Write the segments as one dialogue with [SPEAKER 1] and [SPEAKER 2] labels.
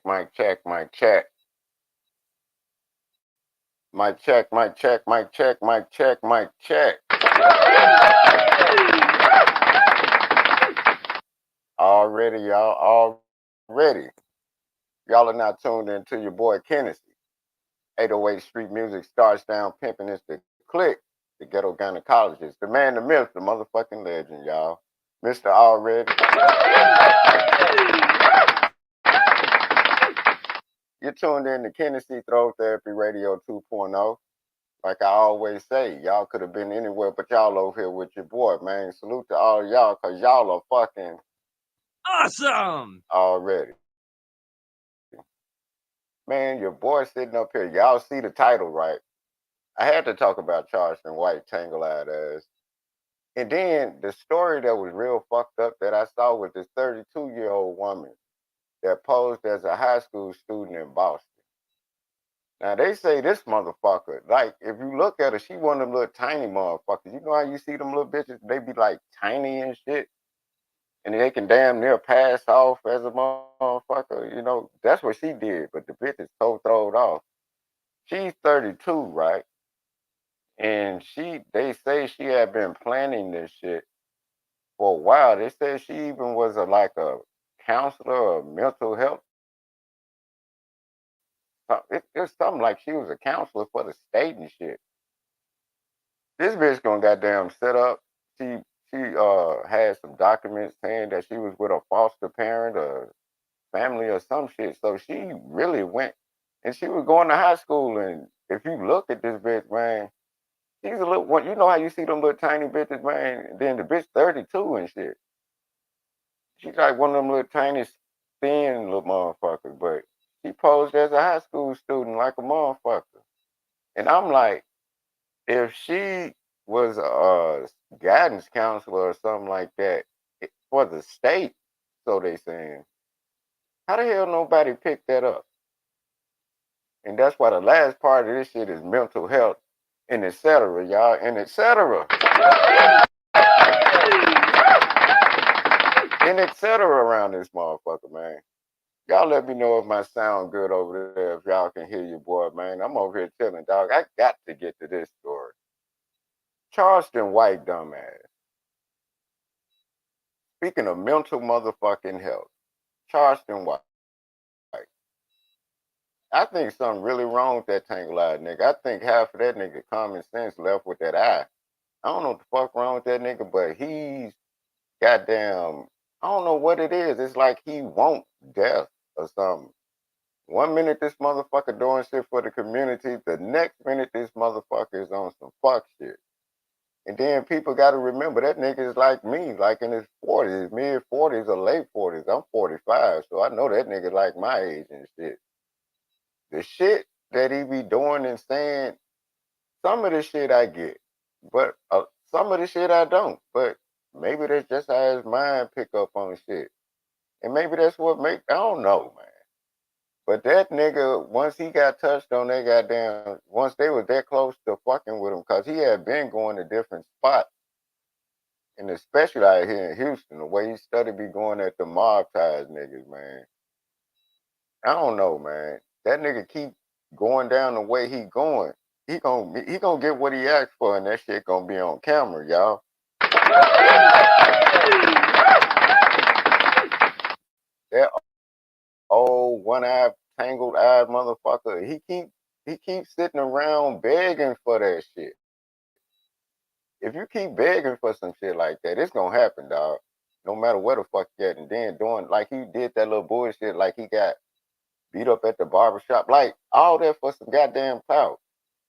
[SPEAKER 1] mic check, mic check. Mic check, mic check, mic check, mic check, mic check. Already, y'all, already. Y'all are now tuned into your boy Kennedy. 808 Street Music starts down pimping. It's the click, the ghetto gynecologist, the man, the myth, the motherfucking legend, y'all. Mr. Already. You're tuned in to Kennedy Throw Therapy Radio 2.0. Like I always say, y'all could have been anywhere, but y'all over here with your boy, man. Salute to all y'all, because y'all are fucking
[SPEAKER 2] awesome
[SPEAKER 1] already. Man, your boy sitting up here. Y'all see the title, right? I had to talk about Charleston White, tangle-eyed ass. And then the story that was real fucked up that I saw with this 32-year-old woman that posed as a high school student in Boston. Now, they say this motherfucker, like, if you look at her, she one of them little tiny motherfuckers. You know how you see them little bitches? They be, like, tiny and shit. And they can damn near pass off as a motherfucker. You know, that's what she did. But the bitch is so throwed off. She's 32, right? And they say she had been planning this shit for a while. They said she even was like a counselor of mental health. It's something like she was a counselor for the state and shit. This bitch gonna goddamn set up. She had some documents saying that she was with a foster parent or family or some shit. So she really went, and she was going to high school. And if you look at this bitch, man, she's a little one. You know how you see them little tiny bitches, man. And then the bitch 32 and shit. She's like one of them little tiny thin little motherfuckers. But she posed as a high school student like a motherfucker. And I'm like, if she was a guidance counselor or something like that for the state, so they saying, how the hell nobody picked that up? And that's why the last part of this shit is mental health and etc. Y'all, and etc. and etc. around this motherfucker, man. Y'all let me know if my sound good over there, if y'all can hear your boy, man. I'm over here chilling, dog. I got to get to this story. Charleston White dumbass. Speaking of mental motherfucking health, Charleston White. I think something really wrong with that tangle-eyed nigga. I think half of that nigga common sense left with that eye. I don't know what the fuck wrong with that nigga, but he's goddamn, I don't know what it is. It's like he wants death or something. One minute this motherfucker doing shit for the community, the next minute this motherfucker is on some fuck shit. And then people got to remember that nigga is like me, like in his 40s, mid 40s or late 40s. I'm 45, so I know that nigga like my age and shit. The shit that he be doing and saying, some of the shit I get, but some of the shit I don't. But maybe that's just how his mind pick up on shit. And maybe that's what I don't know, man. But that nigga, once he got touched on that goddamn, once they was that close to fucking with him, because he had been going to different spots, and especially out here in Houston, the way he started be going at the mob ties niggas, man. I don't know, man. That nigga keep going down the way he going. He gonna get what he asked for, and that shit gonna be on camera, y'all. That old one-eyed, tangled-eyed motherfucker. He keeps sitting around begging for that shit. If you keep begging for some shit like that, it's gonna happen, dog. No matter where the fuck you at, and then doing like he did that little bullshit, like he got beat up at the barbershop, like all that for some goddamn clout.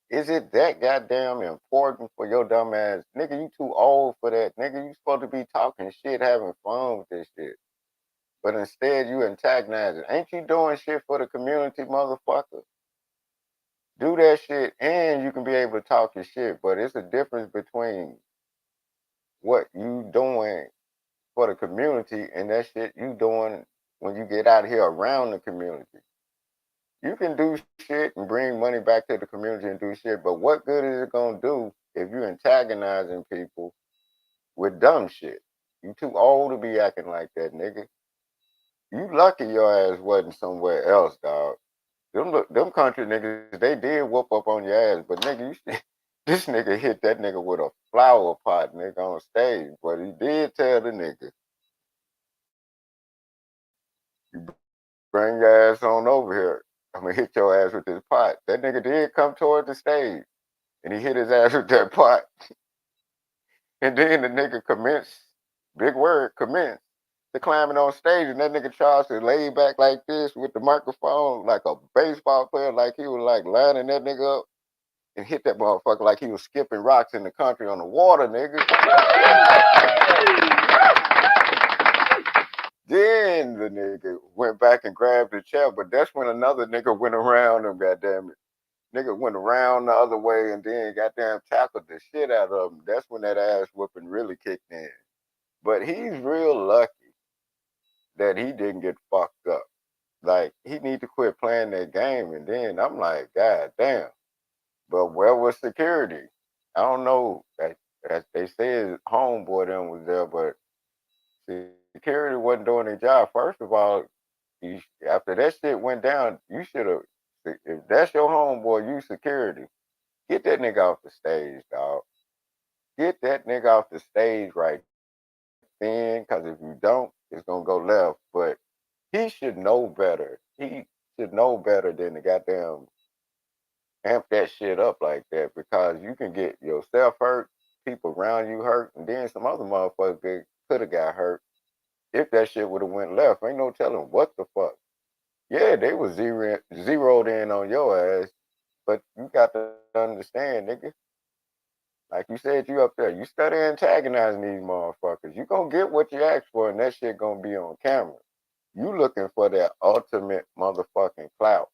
[SPEAKER 1] Is it that goddamn important for your dumb ass? Nigga, you too old for that. Nigga, you supposed to be talking shit, having fun with this shit. But instead you antagonizing. Ain't you doing shit for the community, motherfucker? Do that shit and you can be able to talk your shit. But it's a difference between what you doing for the community and that shit you doing when you get out here around the community. You can do shit and bring money back to the community and do shit, but what good is it gonna do if you antagonizing people with dumb shit? You too old to be acting like that, nigga. You lucky your ass wasn't somewhere else, dog. Them country niggas, they did whoop up on your ass, but nigga, this nigga hit that nigga with a flower pot, nigga, on stage. But he did tell the nigga, you bring your ass on over here. I'm gonna hit your ass with this pot. That nigga did come toward the stage, and he hit his ass with that pot. And then the nigga commenced, big word, commenced, to climbing on stage, and that nigga Charleston laid back like this with the microphone, like a baseball player, like he was like lining that nigga up and hit that motherfucker like he was skipping rocks in the country on the water, nigga. Then the nigga went back and grabbed the chair, but that's when another nigga went around him, goddamn it. Nigga went around the other way and then goddamn tackled the shit out of him. That's when that ass whooping really kicked in. But he's real lucky that he didn't get fucked up. Like, he need to quit playing that game. And then I'm like, God damn. But where was security? I don't know. That they said homeboy them was there, but security wasn't doing their job. First of all, after that shit went down, you should have. If that's your homeboy, you security. Get that nigga off the stage, dog. Get that nigga off the stage right then, because if you don't, it's gonna go left. But he should know better. He should know better than to goddamn amp that shit up like that, because you can get yourself hurt, people around you hurt, and then some other motherfuckers could have got hurt if that shit would have went left. Ain't no telling what the fuck. Yeah, they was zeroed in on your ass, but you got to understand, nigga. Like you said, you up there, you study antagonizing these motherfuckers. You gonna get what you asked for, and that shit gonna be on camera. You looking for that ultimate motherfucking clout.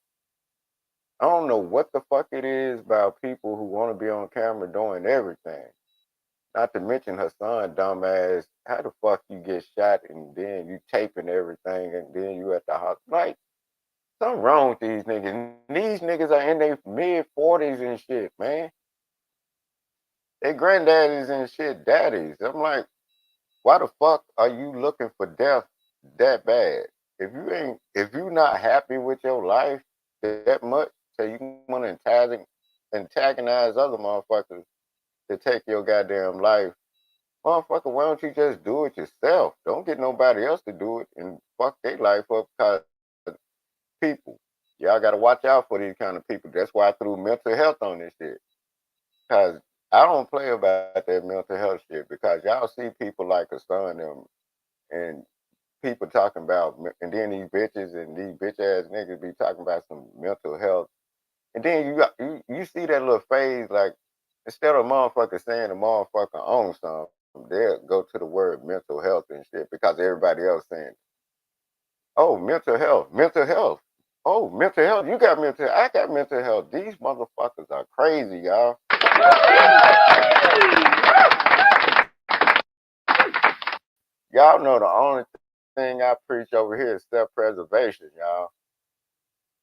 [SPEAKER 1] I don't know what the fuck it is about people who want to be on camera doing everything. Not to mention her son, dumbass. How the fuck you get shot and then you taping everything and then you at the hospital? Like, something wrong with these niggas. And these niggas are in their mid-40s and shit, man. They granddaddies and shit, daddies. I'm like, why the fuck are you looking for death that bad? If you not happy with your life that much, so you want to antagonize other motherfuckers to take your goddamn life, motherfucker, why don't you just do it yourself? Don't get nobody else to do it and fuck their life up, because people, y'all gotta watch out for these kind of people. That's why I threw mental health on this shit. Cause I don't play about that mental health shit, because y'all see people like a son them and people talking about, and then these bitches and these bitch ass niggas be talking about some mental health. And then you see that little phase, like, instead of motherfucker saying the motherfucker owns something, they'll go to the word mental health and shit because everybody else saying, oh, mental health. Oh, mental health. You got mental. I got mental health. These motherfuckers are crazy, y'all. Y'all know the only thing I preach over here is self-preservation, y'all.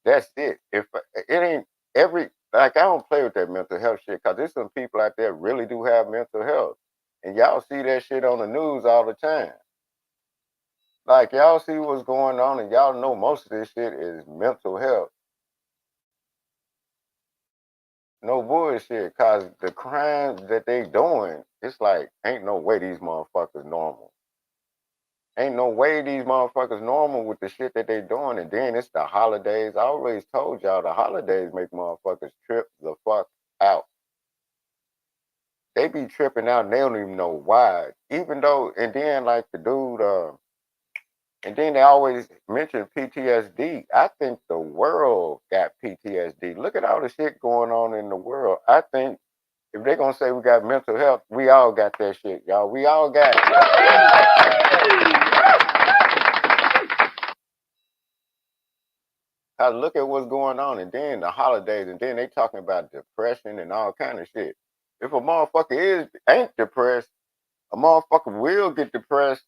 [SPEAKER 1] That's it. If it ain't every, like, I don't play with that mental health shit, because there's some people out there really do have mental health, and y'all see that shit on the news all the time. Like, y'all see what's going on, and y'all know most of this shit is mental health. No bullshit, cause the crimes that they doing, it's like, ain't no way these motherfuckers normal. Ain't no way these motherfuckers normal with the shit that they doing. And then it's the holidays. I always told y'all the holidays make motherfuckers trip the fuck out. They be tripping out and they don't even know why. Even though, and then like the dude, and then they always mention PTSD. I think the world got PTSD. Look at all the shit going on in the world. I think if they're gonna say we got mental health, we all got that shit, y'all. We all got it. Cause look at what's going on, and then the holidays, and then they talking about depression and all kind of shit. If a motherfucker ain't depressed, a motherfucker will get depressed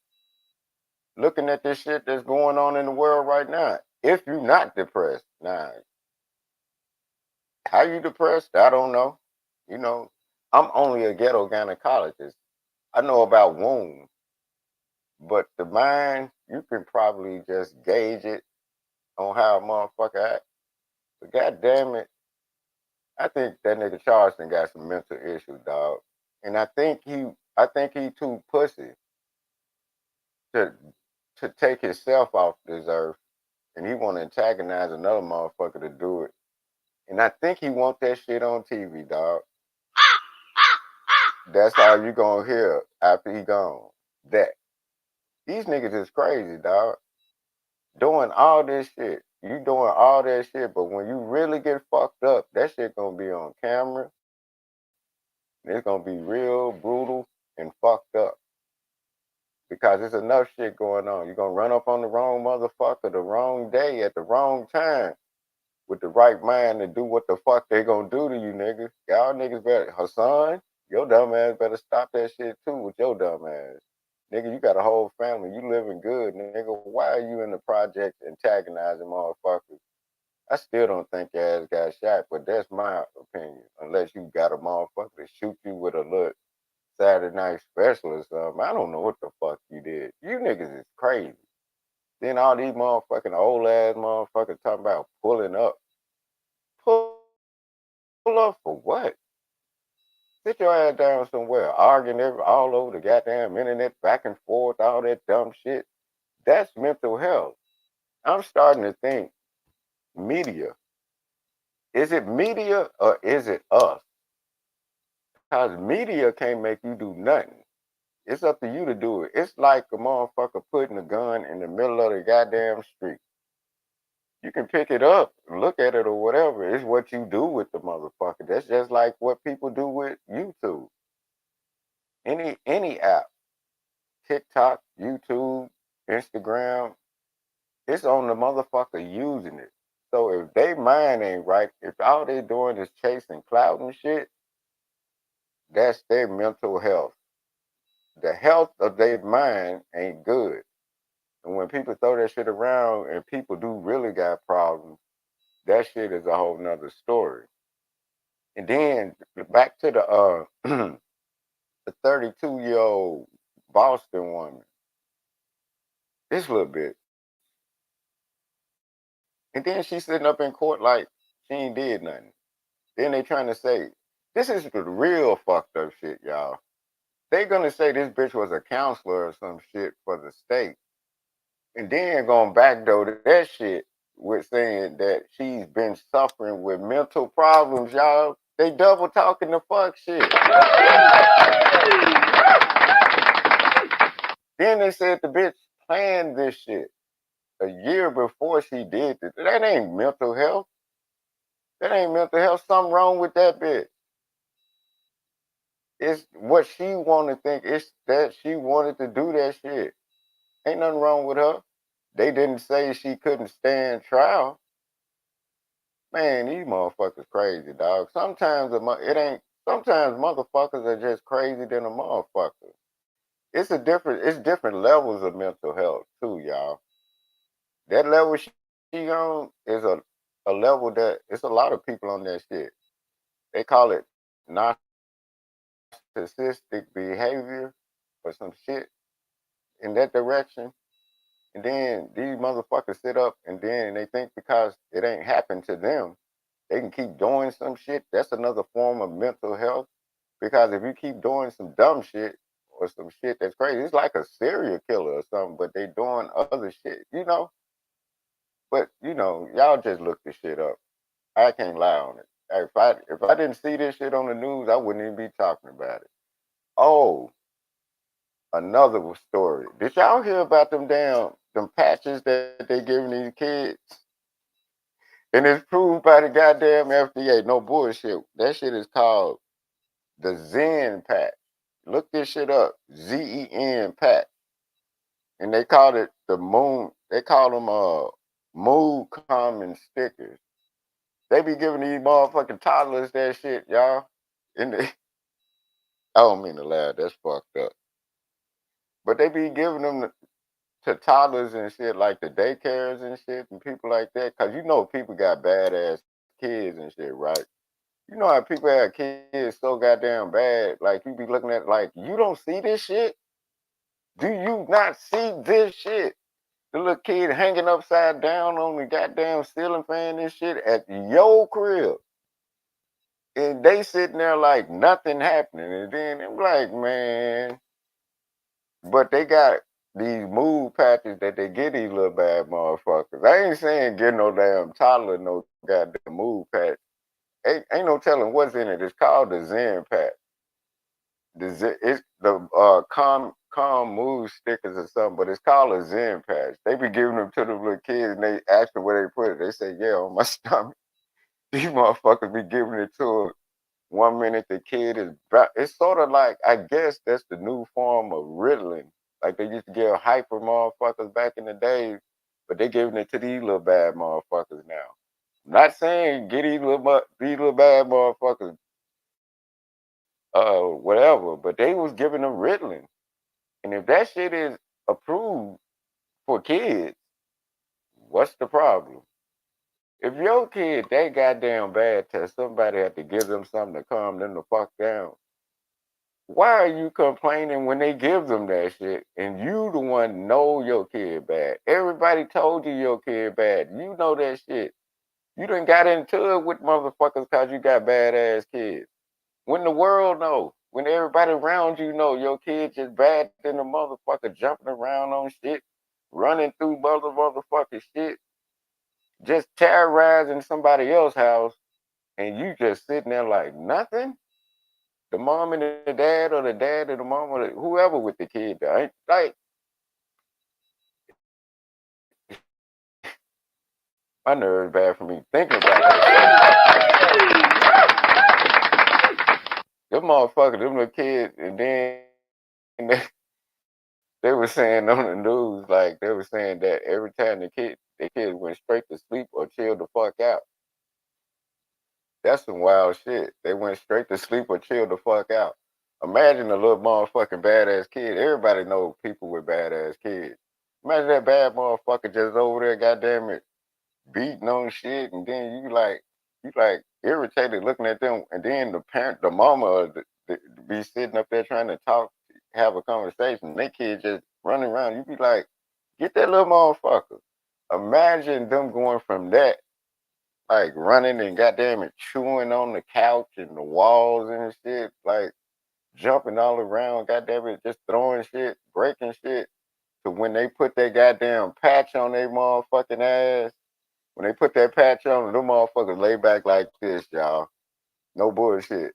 [SPEAKER 1] looking at this shit that's going on in the world right now. If you not depressed, now how you depressed? I don't know. You know, I'm only a ghetto gynecologist. I know about wounds, but the mind, you can probably just gauge it on how a motherfucker act. But god damn it, I think that nigga Charleston got some mental issues, dog. And I think he too pussy to take himself off this earth, and he want to antagonize another motherfucker to do it. And I think he want that shit on TV, dog. That's all you gonna hear after he gone. That these niggas is crazy, dog. Doing all this shit. You doing all that shit, but when you really get fucked up, that shit gonna be on camera. And it's gonna be real brutal and fucked up. Because there's enough shit going on. You're gonna run up on the wrong motherfucker the wrong day at the wrong time with the right mind to do what the fuck they gonna do to you, niggas. Y'all niggas better, Hassan, your dumb ass better stop that shit too with your dumb ass. Nigga, you got a whole family. You living good, nigga. Why are you in the project antagonizing motherfuckers? I still don't think your ass got shot, but that's my opinion. Unless you got a motherfucker to shoot you with a little Saturday night special or something. I don't know what the fuck you did. You niggas is crazy. Then all these motherfucking old ass motherfuckers talking about pulling up. Pull up for what? Sit your ass down somewhere, arguing all over the goddamn internet, back and forth, all that dumb shit. That's mental health. I'm starting to think media. Is it media or is it us? Because media can't make you do nothing. It's up to you to do it. It's like a motherfucker putting a gun in the middle of the goddamn street. You can pick it up, look at it or whatever. It's what you do with the motherfucker. That's just like what people do with YouTube. Any app, TikTok, YouTube, Instagram, it's on the motherfucker using it. So if they mind ain't right, if all they doing is chasing clout and shit, that's their mental health. The health of their mind ain't good. And when people throw that shit around and people do really got problems, that shit is a whole nother story. And then back to the the 32-year-old Boston woman. This little bitch. And then she's sitting up in court like she ain't did nothing. Then they trying to say, this is the real fucked up shit, y'all. They gonna say this bitch was a counselor or some shit for the state. And then gonna backdoor that shit with saying that she's been suffering with mental problems, y'all. They double talking the fuck shit. Then they said the bitch planned this shit a year before she did this. That ain't mental health. That ain't mental health. Something wrong with that bitch. It's what she wanted to think. It's that she wanted to do that shit. Ain't nothing wrong with her. They didn't say she couldn't stand trial. Man, these motherfuckers crazy, dog. Sometimes it ain't. Sometimes motherfuckers are just crazy than a motherfucker. It's different levels of mental health too, y'all. That level she on is a level that it's a lot of people on that shit. They call it narcissistic behavior or some shit in that direction. And then these motherfuckers sit up and then they think because it ain't happened to them, they can keep doing some shit. That's another form of mental health. Because if you keep doing some dumb shit or some shit that's crazy, it's like a serial killer or something, but they doing other shit, But y'all just look this shit up. I can't lie on it. If I didn't see this shit on the news, I wouldn't even be talking about it. Oh, another story. Did y'all hear about them patches that they giving these kids? And it's proved by the goddamn FDA. No bullshit. That shit is called the Zen patch. Look this shit up. ZEN patch. And they called it the moon. They call them mood calming stickers. They be giving these motherfucking toddlers that shit, y'all. And they, I don't mean to laugh. That's fucked up. But they be giving them to toddlers and shit, like the daycares and shit, and people like that. Cause people got badass kids and shit, right? You know how people have kids so goddamn bad, like you be looking at like, you don't see this shit? Do you not see this shit? The little kid hanging upside down on the goddamn ceiling fan and shit at your crib. And they sitting there like nothing happening. And then I'm like, man, but they got these mood patches that they get these little bad motherfuckers. I ain't saying get no damn toddler no goddamn mood patch. Ain't no telling what's in it. It's called the Zen patch. It's the calm mood stickers or something, but it's called a Zen patch. They be giving them to the little kids and they ask them where they put it. They say, yeah, on my stomach. These motherfuckers be giving it to them. 1 minute the kid is, it's sort of like, I guess that's the new form of Ritalin. Like they used to give hyper motherfuckers back in the day, but they giving it to these little bad motherfuckers now. I'm not saying get these little bad motherfuckers, whatever, but they was giving them Ritalin. And if that shit is approved for kids, what's the problem? If your kid that goddamn bad till somebody had to give them something to calm them the fuck down, why are you complaining when they give them that shit and you the one know your kid bad? Everybody told you your kid bad. You know that shit. You done got into it with motherfuckers cause you got badass kids. When the world know, when everybody around you know your kid just bad than a motherfucker jumping around on shit, running through motherfucking shit, just terrorizing somebody else's house, and you just sitting there like nothing. The mom and the dad, or the dad and the mom, or whoever with the kid, though, ain't like my nerves bad for me thinking about that shit. Them motherfuckers, them little kids, and then they were saying on the news, like they were saying that every time the kids went straight to sleep or chilled the fuck out. That's some wild shit. They went straight to sleep or chilled the fuck out. Imagine a little motherfucking badass kid. Everybody knows people with badass kids. Imagine that bad motherfucker just over there, goddamn it, beating on shit, and then you like irritated looking at them, and then the parent, the mama, be sitting up there trying to talk, have a conversation. They kid just running around. You be like, get that little motherfucker. Imagine them going from that, like running and goddamn it, chewing on the couch and the walls and shit, like jumping all around, goddamn it, just throwing shit, breaking shit, to when they put that goddamn patch on their motherfucking ass. When they put that patch on, them motherfuckers lay back like this, y'all. No bullshit.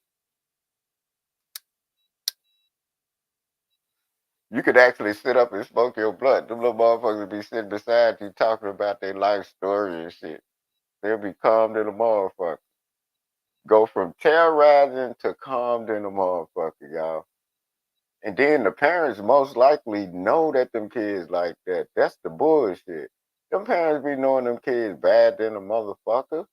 [SPEAKER 1] You could actually sit up and smoke your blunt. Them little motherfuckers be sitting beside you talking about their life story and shit. They'll be calm than a motherfucker. Go from terrorizing to calm than a motherfucker, y'all. And then the parents most likely know that them kids like that. That's the bullshit. Them parents be knowing them kids bad than a motherfucker.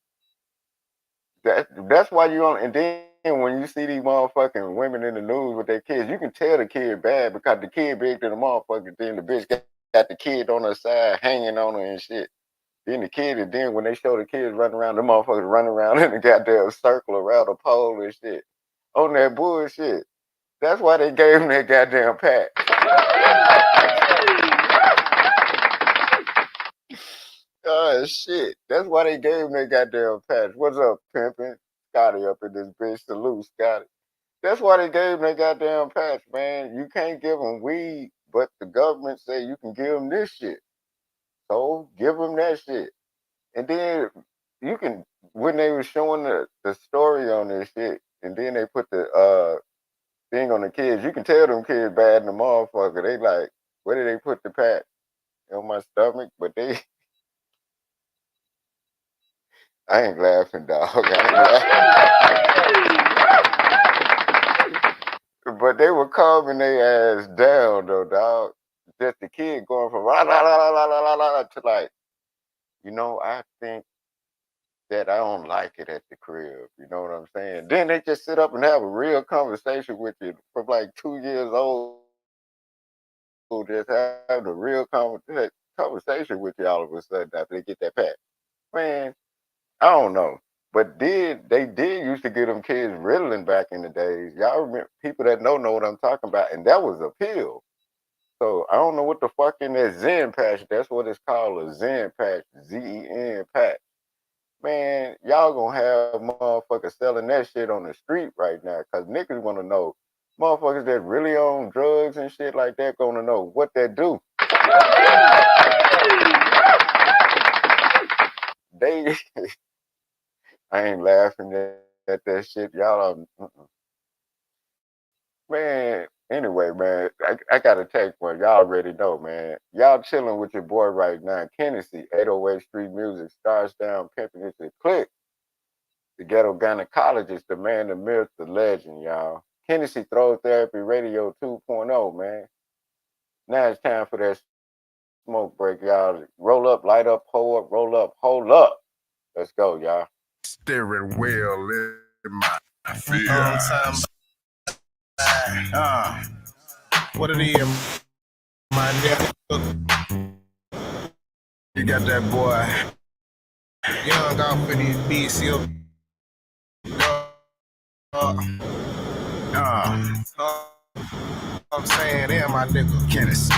[SPEAKER 1] That's why you on. And then when you see these motherfucking women in the news with their kids, you can tell the kid bad because the kid big than the motherfucker. Then the bitch got the kid on her side, hanging on her and shit. Then the kid, and then when they show the kids running around, the motherfuckers running around in the goddamn circle around a pole and shit on that bullshit. That's why they gave him that goddamn patch. Oh shit. That's why they gave him that goddamn patch. What's up, pimpin'? Scotty up in this bitch. Salute, Scotty. That's why they gave him that goddamn patch, man. You can't give him weed, but the government say you can give him this shit. So give him that shit. And then you can, when they were showing the story on this shit, and then they put the thing on the kids, you can tell them kids bad in the motherfucker. They like, where did they put the patch? On my stomach? But they, I ain't laughing, dog. But they were calming their ass down, though, dog. Just the kid going from la la la la la la la la to like, I think that I don't like it at the crib. You know what I'm saying? Then they just sit up and have a real conversation with you from like 2 years old, just having a real conversation with you all of a sudden after they get that patch. Man, I don't know. But they did used to get them kids Ritalin back in the days. Y'all remember, people that know what I'm talking about, and that was a pill. So I don't know what the fuck in that Zen patch. That's what it's called, a Zen patch, Zen patch. Man, y'all gonna have motherfuckers selling that shit on the street right now, cause niggas wanna know. Motherfuckers that really on drugs and shit like that gonna know what that do. They, I ain't laughing at that shit. Y'all are, man. Anyway, man, I gotta take one. Y'all already know, man. Y'all chilling with your boy right now, Kennedy, 808 Street Music, Stars Down, Pimping It's a Click. The ghetto gynecologist, the man, the myth, the legend, y'all. Hennessy Throw Therapy Radio 2.0, man. Now it's time for that smoke break, y'all. Roll up, light up, hold up, roll up, hold up. Let's go, y'all.
[SPEAKER 3] Steering wheel in my fear. What it is, my nigga? You got that boy young off in these beats, yo. I'm saying, yeah, my nigga, Kenneth.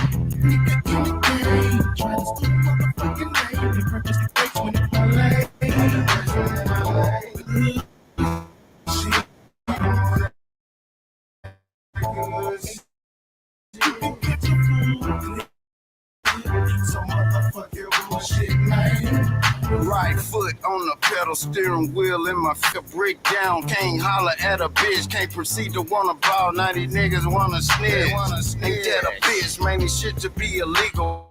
[SPEAKER 3] Right foot on the pedal, steering wheel in my break down. Can't holler at a bitch, can't proceed to wanna ball. 90 niggas wanna snitch. Ain't that a bitch, man? This shit to be illegal.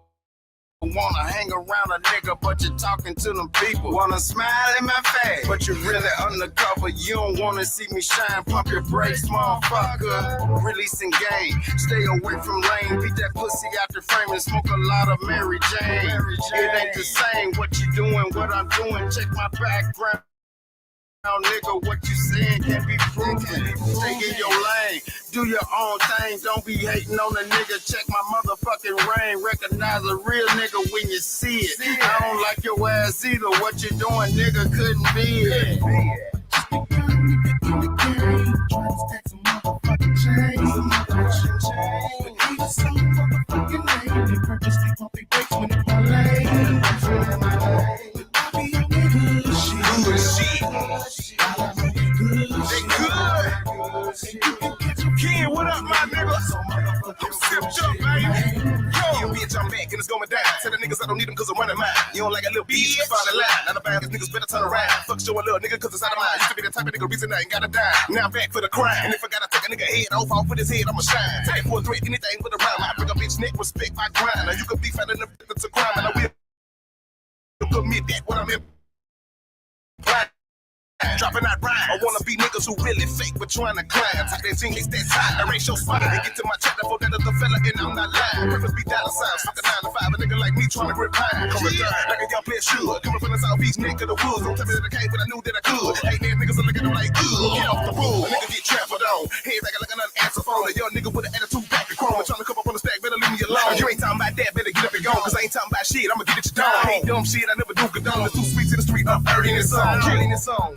[SPEAKER 3] Wanna hang around a nigga, but you're talking to them people. Wanna smile in my face, but you're really undercover. You don't wanna see me shine. Pump your brakes, motherfucker. Releasing game, stay away from lane. Beat that pussy out the frame and smoke a lot of Mary Jane. It ain't the same. What you doing, what I'm doing. Check my background. Nigga, what you saying can't be proven. Stay in your lane, do your own thing. Don't be hating on a nigga. Check my motherfucking rain. Recognize a real nigga when you see it. I don't like your ass either. What you doing, nigga, couldn't be it. Ken, what up, my nigga? I'm sipped up, baby. Yo, bitch, I'm back and it's going down. Tell the niggas I don't need them cause I'm running mine. You don't like a little bitch, find a line. Not a bad, these niggas better turn around. Fuck show a little nigga cause it's out of mine. Used to be the type of nigga reason I ain't gotta die. Now I'm back for the crime. And if I gotta take a nigga head off, I'll put his head, I'ma shine. Take it for a threat, anything with a rhyme. I bring a bitch neck, respect my grind. Now you can be finding the victim to crime. And I will commit that what I'm in. Dropping that rhyme. I wanna be niggas who really fake but trying to climb. Talk that English that time, I ain't your spine. And get to my chapter for that other fella and I'm not lying. Purpose be dollar signs, fuck a 9 to 5. A nigga like me trying to grip pine. Coming down like a young player should. Coming from the southeast neck of the woods. Don't tell me that I can't, but I knew that I could. Hey, man, niggas are looking at them like, get off the road. A nigga get trampled on. Head back like another answer phone. A young nigga with an attitude back and chrome. Trying to come up on the stack, better leave me alone. You ain't talking about that, better get up and go. Cause I ain't talking about shit, I'ma get it your dome. I ain't dumb shit, I never do condone. It's too sweet to the street, up early in this song. Killing this song.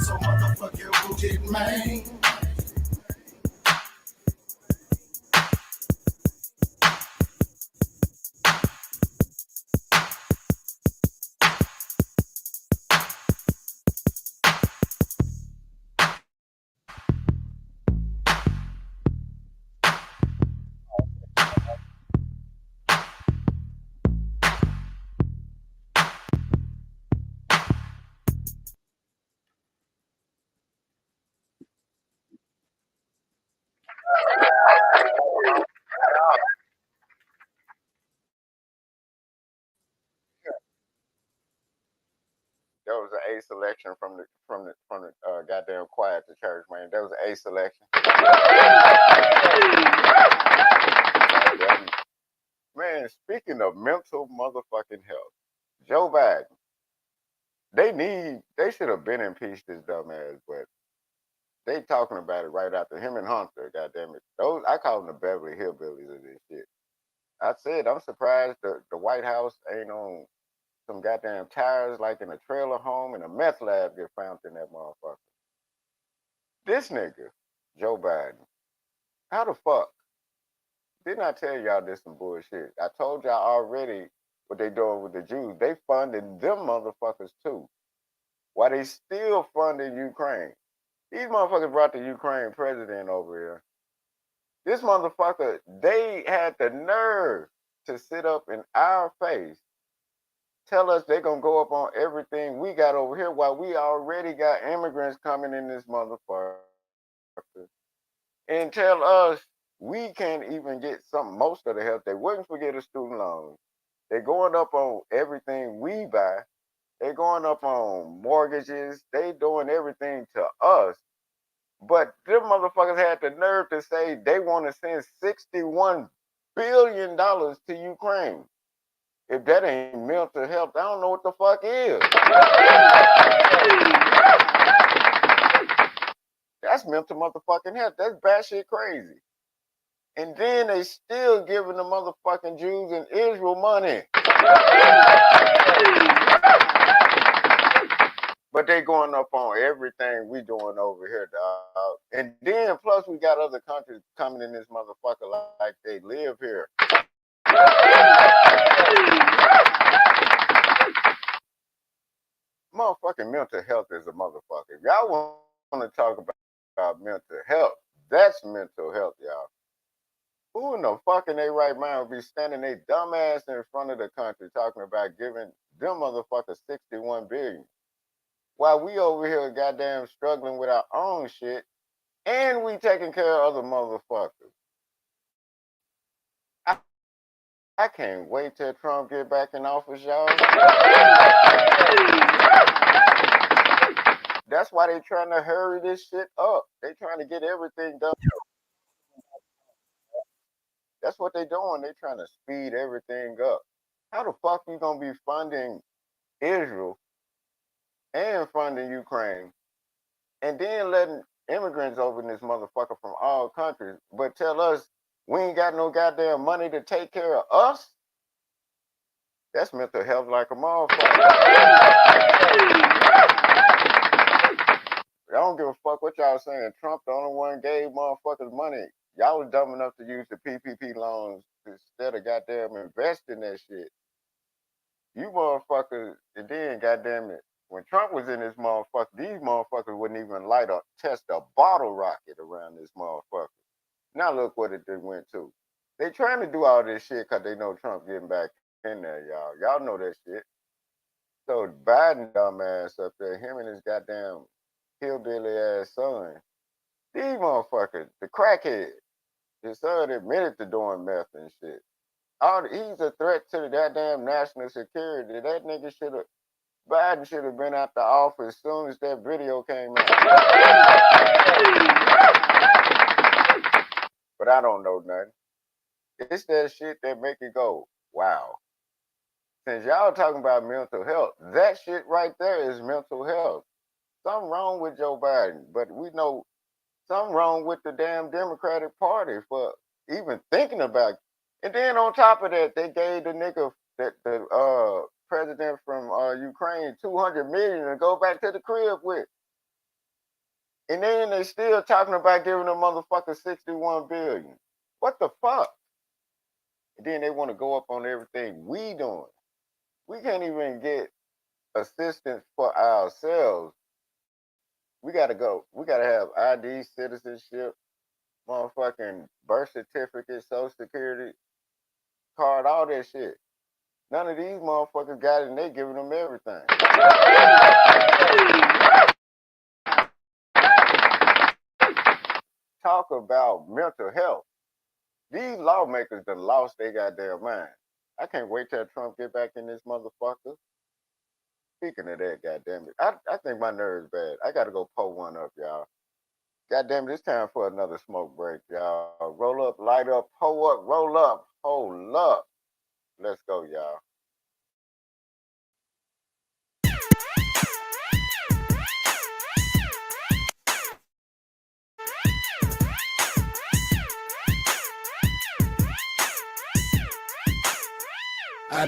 [SPEAKER 3] So motherfucker will get mine.
[SPEAKER 1] That was an A selection from the goddamn choir at the church, man. That was an A selection. Man, speaking of mental motherfucking health, Joe Biden, they should have been impeached his dumb ass, but they talking about it right after him and Hunter. Goddamn it, those I call them the Beverly Hillbillies of this shit. I said I'm surprised the White House ain't on some goddamn tires like in a trailer home and a meth lab get found in that motherfucker. This nigga, Joe Biden, how the fuck didn't I tell y'all this some bullshit? I told y'all already what they doing with the Jews. They funded them motherfuckers too. Why they still funding Ukraine? These motherfuckers brought the Ukraine president over here. This motherfucker, they had the nerve to sit up in our face, tell us they gonna go up on everything we got over here while we already got immigrants coming in this motherfucker. And tell us we can't even get most of the help. They wouldn't forget the student loans. They're going up on everything we buy. They're going up on mortgages. They doing everything to us. But them motherfuckers had the nerve to say they want to send $61 billion to Ukraine. If that ain't mental health, I don't know what the fuck is. That's mental motherfucking health. That's batshit crazy. And then they still giving the motherfucking Jews in Israel money. But they going up on everything we doing over here, dog. And then plus we got other countries coming in this motherfucker like they live here. Motherfucking mental health is a motherfucker. If y'all want to talk about mental health, that's mental health, y'all. Who in the fuck in their right mind would be standing their dumb ass in front of the country talking about giving them motherfuckers $61 billion? While we over here goddamn struggling with our own shit and we taking care of other motherfuckers. I can't wait till Trump get back in office, y'all. That's why they trying to hurry this shit up. They trying to get everything done. That's what they doing. They trying to speed everything up. How the fuck you gonna be funding Israel and funding Ukraine and then letting immigrants over in this motherfucker from all countries, but tell us we ain't got no goddamn money to take care of us? That's mental health like a motherfucker. I don't give a fuck what y'all saying. Trump the only one gave motherfuckers money. Y'all was dumb enough to use the PPP loans instead of goddamn investing that shit. You motherfuckers, and then goddamn it, when Trump was in this motherfucker, these motherfuckers wouldn't even test a bottle rocket around this motherfucker. Now look what it went to. They trying to do all this shit because they know Trump getting back in there, y'all. Y'all know that shit. So Biden dumbass up there, him and his goddamn hillbilly ass son, these motherfuckers, the crackhead, his son admitted to doing meth and shit. He's a threat to the goddamn national security. That nigga Biden should have been out the office as soon as that video came out. But I don't know nothing. It's that shit that make it go, wow. Since y'all talking about mental health, that shit right there is mental health. Something wrong with Joe Biden, but we know something wrong with the damn Democratic Party for even thinking about it. And then on top of that, they gave the nigga, the president from Ukraine, $200 million to go back to the crib with. And then they still talking about giving them motherfucker $61 billion. What the fuck? And then they want to go up on everything we doing. We can't even get assistance for ourselves. We gotta go. We gotta have ID, citizenship, motherfucking birth certificate, social security card, all that shit. None of these motherfuckers got it and they giving them everything. Talk about mental health. These lawmakers done lost their goddamn mind. I can't wait till Trump get back in this motherfucker. Speaking of that, goddamn it, I think my nerves bad. I gotta go pull one up, y'all. Goddamn it, it's time for another smoke break, y'all. Roll up, light up, pull up, roll up, hold up. Let's go, y'all.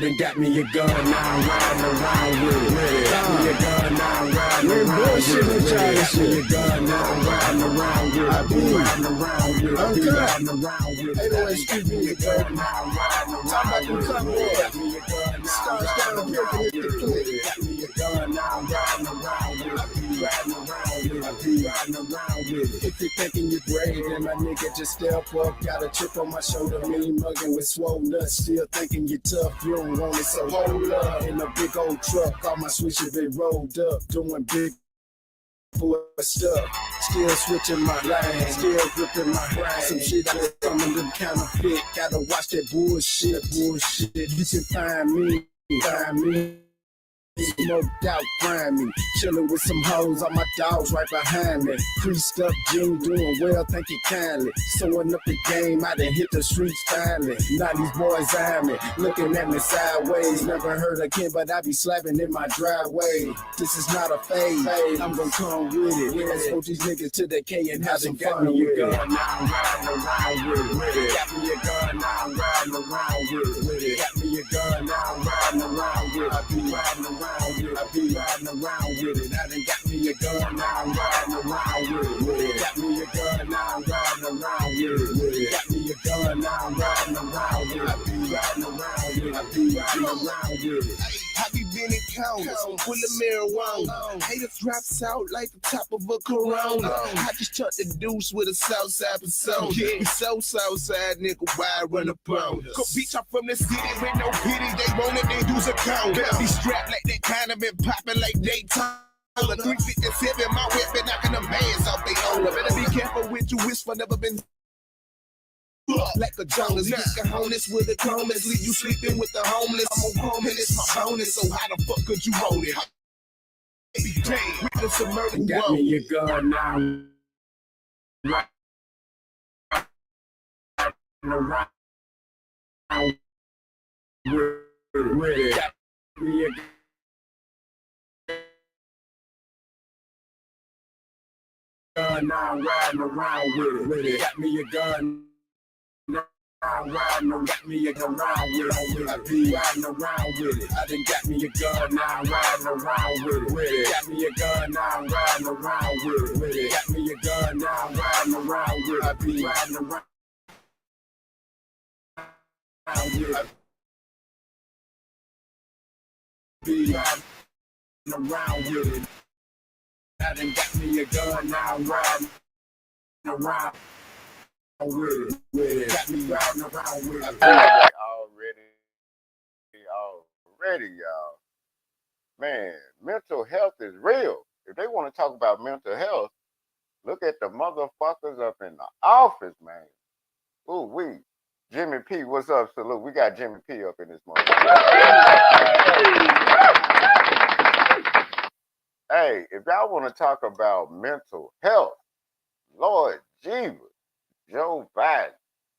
[SPEAKER 3] done got me a gun, now I'm riding around with it. Got me a gun, now I'm riding around with it. Got me a gun, now I'm riding around with it. I be riding around with it. I be riding around with it. Hey, don't excuse me, a gun, now I'm riding around with it. Got me a gun, starts down here, hit the clip. Got me a gun, now I'm riding around with it. I be riding around with it. I be riding around with it. If you're thinking you're great, then my nigga just step up. Got a chip on my shoulder, me mugging with swole nuts. Still thinking you're tough, you don't want it, so hold up. In a big old truck, all my switches been rolled up, doing big boy stuff. Still switching my lane, still gripping my brain. Some shit that's coming to counterfeit. Gotta watch that bullshit. You can find me. Smoked out, grimy, chilling with some hoes, all my dogs right behind me. Creased up, June doing well, thank you kindly. Sewing up the game, I done hit the streets finally. Now these boys eyeing me, looking at me sideways. Never heard of Ken, but I be slapping in my driveway. This is not a phase, I'm gonna come with it. I smoke these niggas to the K and have some fun with it. Now I'm riding around with it. Got me a gun, now I'm riding around with it. Got me a gun, now I'm riding around with it. I be riding around. I be riding around with it. I done got me a gun, now I'm riding around with it. Got me a gun, now I'm riding around with it. Got me a gun, now I'm riding around with it. I be riding around with it. I be riding around with it.
[SPEAKER 4] I be been in counters, full of marijuana. Haters drops out like the top of a Corona. I just chucked the deuce with a Southside persona. We so Southside, nigga, why I run up on us? Cause bitch, I'm from the city with no pity. They want it, they do's a count. Better be strapped like that kind of been popping like Daytona. 357, my weapon knocking them bands off they owner. Better be careful with you, whisper, never been like a Jonas, get cojones with the comas, leave you sleeping with the homeless. I'm on home and it's my bonus, so how the fuck could you roll it? Be damn, witness a murder.
[SPEAKER 3] Got me a gun now. Around with it. Got me a gun now. I'm riding around with it. Got me a gun. I'm riding around, got me a gun around with it. I be riding around with it. I done got me a gun, now I'm riding around with it. Got me a gun, now I'm riding around with it. Got me a gun, now I'm riding around with it. I be riding around with it. I be riding around with it. I done got me a gun, now I'm riding around. With it. Got me riding around with it.
[SPEAKER 1] I feel like already, y'all. Man, mental health is real. If they want to talk about mental health, look at the motherfuckers up in the office, man. Ooh, Jimmy P, what's up? Salute. We got Jimmy P up in this morning. Hey, if y'all want to talk about mental health, Lord Jesus. Joe Biden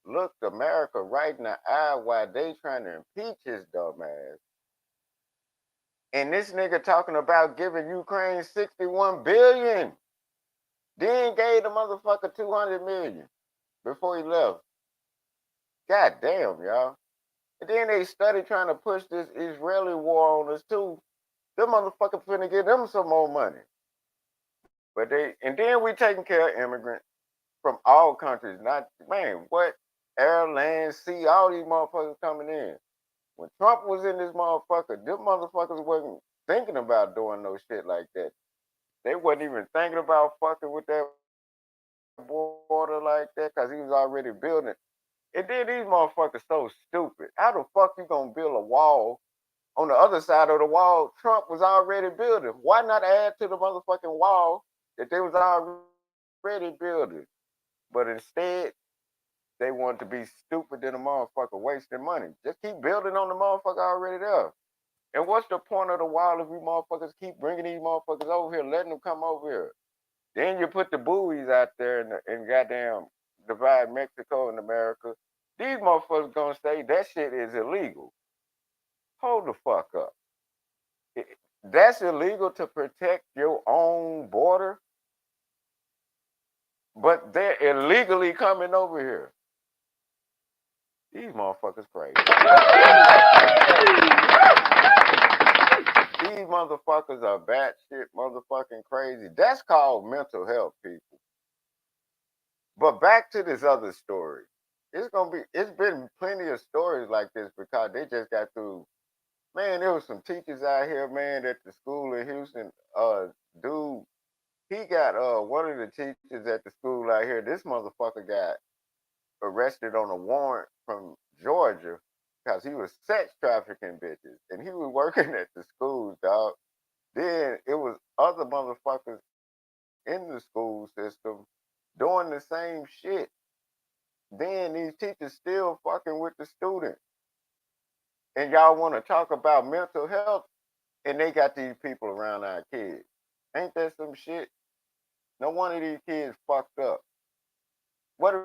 [SPEAKER 1] looked America right in the eye while they trying to impeach his dumb ass. And this nigga talking about giving Ukraine $61 billion. Then gave the motherfucker $200 million before he left. God damn, y'all. And then they started trying to push this Israeli war on us too. Them motherfuckers finna give them some more money. And then we taking care of immigrants from all countries. Not, man, what? Air, land, sea, all these motherfuckers coming in. When Trump was in this motherfucker, them motherfuckers wasn't thinking about doing no shit like that. They wasn't even thinking about fucking with that border like that because he was already building. And then these motherfuckers so stupid. How the fuck you gonna build a wall on the other side of the wall Trump was already building? Why not add to the motherfucking wall that they was already building? But instead, they want to be stupid than a motherfucker wasting money. Just keep building on the motherfucker already there. And what's the point of the wall if you motherfuckers keep bringing these motherfuckers over here, letting them come over here? Then you put the buoys out there and goddamn divide Mexico and America. These motherfuckers gonna say that shit is illegal. Hold the fuck up. That's illegal to protect your own border? But they're illegally coming over here. These motherfuckers crazy. These motherfuckers are batshit motherfucking crazy. That's called mental health, people. But back to this other story. It's been plenty of stories like this because they just got through. Man, there was some teachers out here, man, at the school in Houston. Dude, he got one of the teachers at the school out here. This motherfucker got arrested on a warrant from Georgia because he was sex trafficking bitches. And he was working at the schools, dog. Then it was other motherfuckers in the school system doing the same shit. Then these teachers still fucking with the students. And y'all want to talk about mental health, and they got these people around our kids. Ain't that some shit? No one of these kids fucked up. What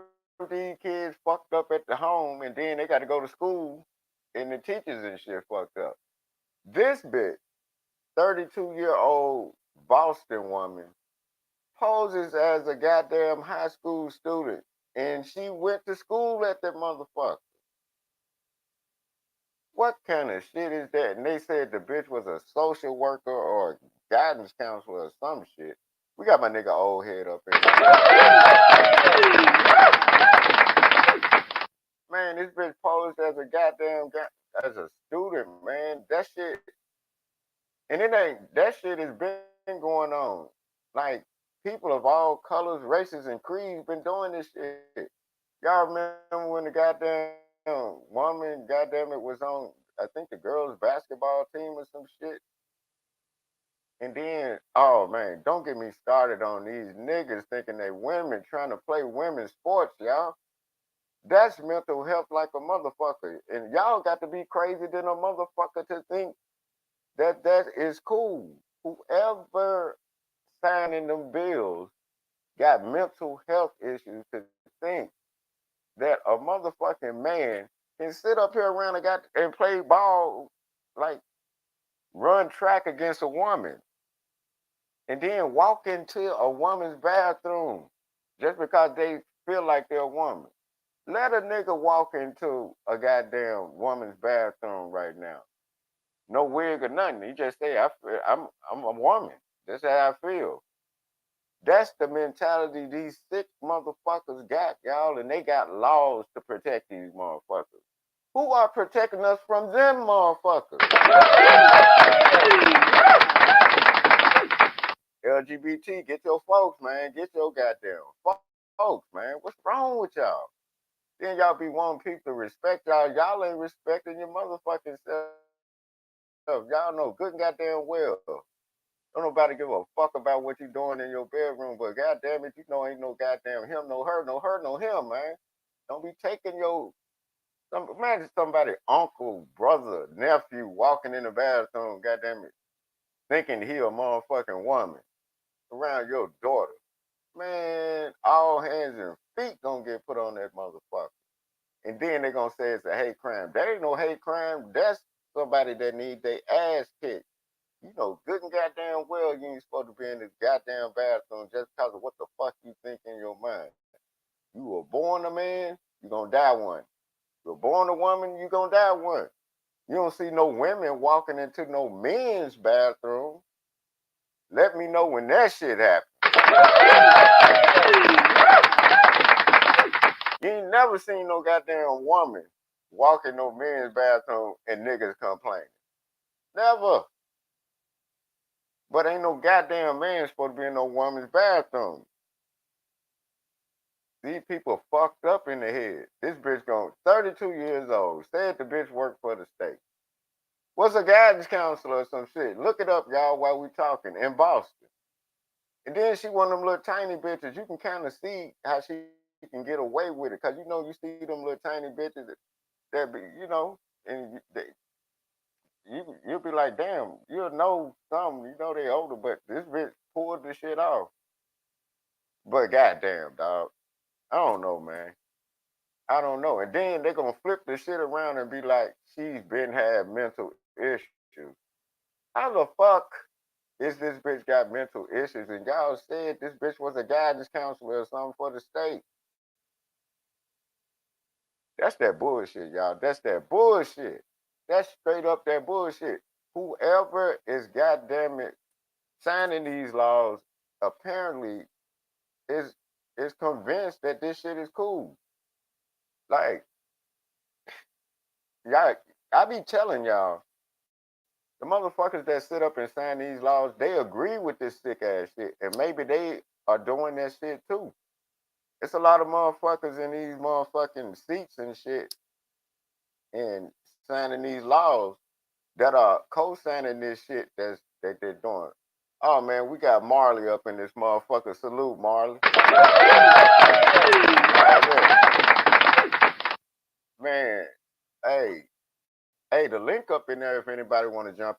[SPEAKER 1] if these kids fucked up at the home and then they got to go to school and the teachers and shit fucked up? This bitch, 32-year-old Boston woman, poses as a goddamn high school student, and she went to school at that motherfucker. What kind of shit is that? And they said the bitch was a social worker or a guidance counselor or some shit. We got my nigga old head up here. Man, this bitch posed as a goddamn as a student, man. That shit, and it ain't that shit has been going on. Like people of all colors, races, and creeds been doing this shit. Y'all remember when the goddamn woman, goddamn it, was on, I think the girls' basketball team or some shit. And then, oh man, don't get me started on these niggas thinking they women trying to play women's sports, y'all. That's mental health like a motherfucker. And y'all got to be crazy than a motherfucker to think that that is cool. Whoever signing them bills got mental health issues to think that a motherfucking man can sit up here around and play ball, like run track against a woman, and then walk into a woman's bathroom just because they feel like they're a woman. Let a nigga walk into a goddamn woman's bathroom right now. No wig or nothing. He just say, I'm a woman. That's how I feel. That's the mentality these sick motherfuckers got, y'all, and they got laws to protect these motherfuckers. Who are protecting us from them motherfuckers? LGBT, get your folks, man. Get your goddamn folks, man. What's wrong with y'all? Then y'all be wanting people to respect y'all. Y'all ain't respecting your motherfucking self. Y'all know good and goddamn well. Don't nobody give a fuck about what you doing in your bedroom, but goddamn it, you know ain't no goddamn him, no her, no her, no him, man. Don't be taking imagine somebody, uncle, brother, nephew walking in the bathroom, goddamn it, thinking he a motherfucking woman around your daughter. Man, all hands and feet gonna get put on that motherfucker. And then they gonna say it's a hate crime. That ain't no hate crime. That's somebody that need their ass kicked. You know good and goddamn well you ain't supposed to be in this goddamn bathroom just because of what the fuck you think in your mind. You were born a man, you gonna die one. You were born a woman, you gonna die one. You don't see no women walking into no men's bathroom. Let me know when that shit happens. You ain't never seen no goddamn woman walk in no men's bathroom and niggas complaining. Never. But ain't no goddamn man supposed to be in no woman's bathroom. These people fucked up in the head. This bitch going 32 years old. Said the bitch worked for the state. Was a guidance counselor or some shit. Look it up, y'all, while we talking. In Boston. And then she one of them little tiny bitches. You can kind of see how she can get away with it. Because, you know, you see them little tiny bitches that be, you know, and you'll be like, damn, you'll know something. You know they older, but this bitch pulled the shit off. But goddamn, dog. I don't know, man. I don't know. And then they're gonna flip the shit around and be like, she's been had mental issues. How the fuck is this bitch got mental issues? And y'all said this bitch was a guidance counselor or something for the state. That's that bullshit, y'all. That's that bullshit. That's straight up that bullshit. Whoever is goddamn it signing these laws apparently is is convinced that this shit is cool. Like, y'all, I be telling y'all, the motherfuckers that sit up and sign these laws, they agree with this sick ass shit, and maybe they are doing that shit too. It's a lot of motherfuckers in these motherfucking seats and shit and signing these laws that are co-signing this shit that they're doing. Oh man, we got Marley up in this motherfucker. Salute, Marley. Man, hey, hey, the link up in there if anybody want to jump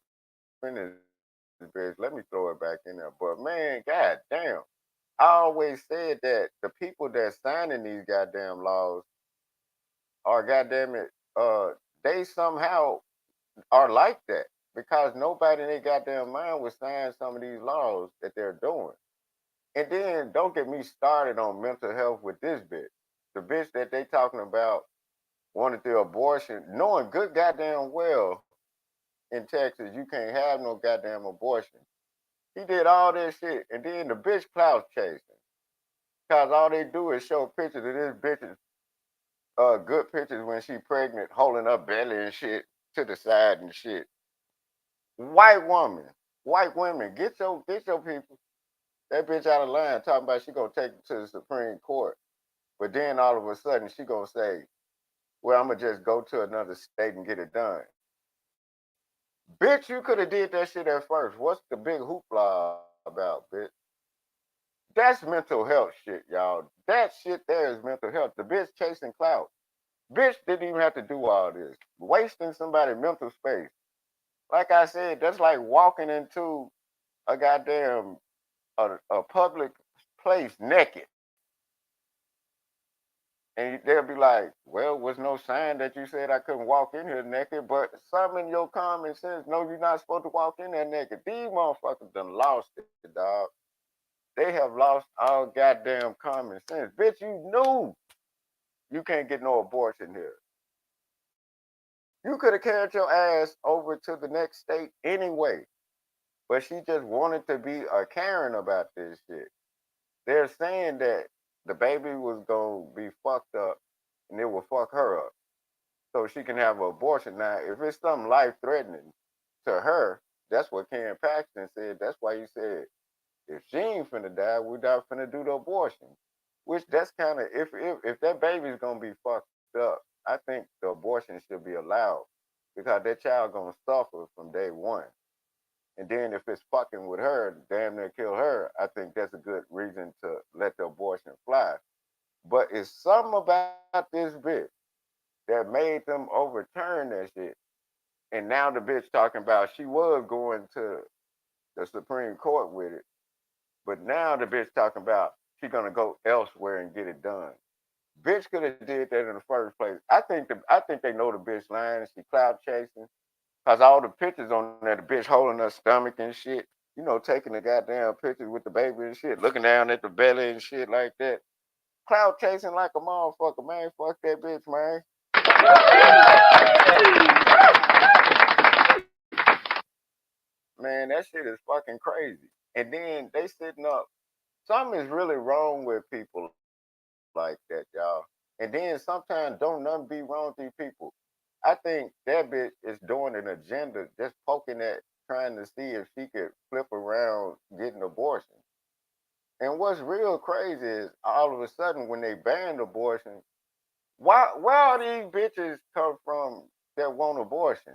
[SPEAKER 1] in this bitch. Let me throw it back in there. But man, god damn. I always said that the people that signing these goddamn laws are goddamn it, they somehow are like that because nobody in their goddamn mind would sign some of these laws that they're doing. And then don't get me started on mental health with this bitch. The bitch that they talking about wanted the abortion, knowing good goddamn well in Texas you can't have no goddamn abortion. He did all this shit, and then the bitch clout chasing. Cause all they do is show pictures of this bitch's good pictures when she pregnant, holding her belly and shit to the side and shit. White woman, white women, get your people. That bitch out of line talking about she gonna take it to the Supreme Court. But then all of a sudden she gonna say, well, I'm gonna just go to another state and get it done. Bitch, you could have did that shit at first. What's the big hoopla about, bitch? That's mental health shit, y'all. That shit there is mental health. The bitch chasing clout. Bitch didn't even have to do all this. Wasting somebody's mental space. Like I said, that's like walking into a goddamn a public place naked. And they'll be like, well, was no sign that you said I couldn't walk in here naked, but some in your common sense know you're not supposed to walk in there naked. These motherfuckers done lost it, dog. They have lost all goddamn common sense. Bitch, you knew you can't get no abortion here. You could have carried your ass over to the next state anyway, but she just wanted to be a Karen about this shit. They're saying that the baby was gonna be fucked up and it will fuck her up. So she can have an abortion. Now, if it's something life threatening to her, that's what Ken Paxton said. That's why he said, if she ain't finna die, we not finna do the abortion. Which that's kind of if that baby's gonna be fucked up, I think the abortion should be allowed because that child gonna suffer from day one. And then if it's fucking with her, damn near kill her, I think that's a good reason to let the abortion fly. But it's something about this bitch that made them overturn that shit. And now the bitch talking about she was going to the Supreme Court with it, but now the bitch talking about she gonna go elsewhere and get it done. Bitch could have did that in the first place. I think they know the bitch lying. She clout chasing. Cause all the pictures on there, the bitch holding her stomach and shit. You know, taking the goddamn pictures with the baby and shit, looking down at the belly and shit like that. Clout chasing like a motherfucker, man. Fuck that bitch, man. Man, that shit is fucking crazy. And then they sitting up. Something is really wrong with people like that, y'all. And then sometimes don't nothing be wrong with these people. I think that bitch is doing an agenda, just poking at trying to see if she could flip around getting abortion. And what's real crazy is all of a sudden when they banned abortion, where all these bitches come from that want abortion?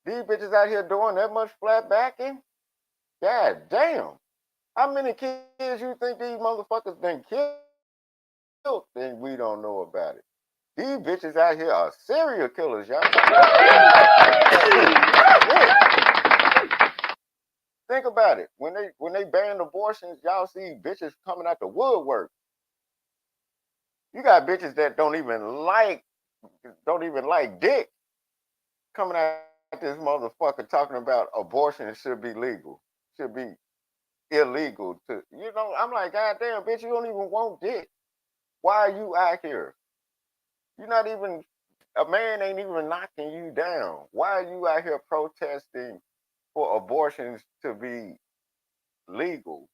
[SPEAKER 1] These bitches out here doing that much flat backing? God damn. How many kids you think these motherfuckers been killed and we don't know about it? These bitches out here are serial killers, y'all. Think about it. When they banned abortions, y'all see bitches coming out the woodwork. You got bitches that don't even like dick coming out this motherfucker talking about abortion should be legal, should be illegal to I'm like, God damn, bitch, you don't even want dick. Why are you out here? You're not even, a man ain't even knocking you down. Why are you out here protesting for abortions to be legal?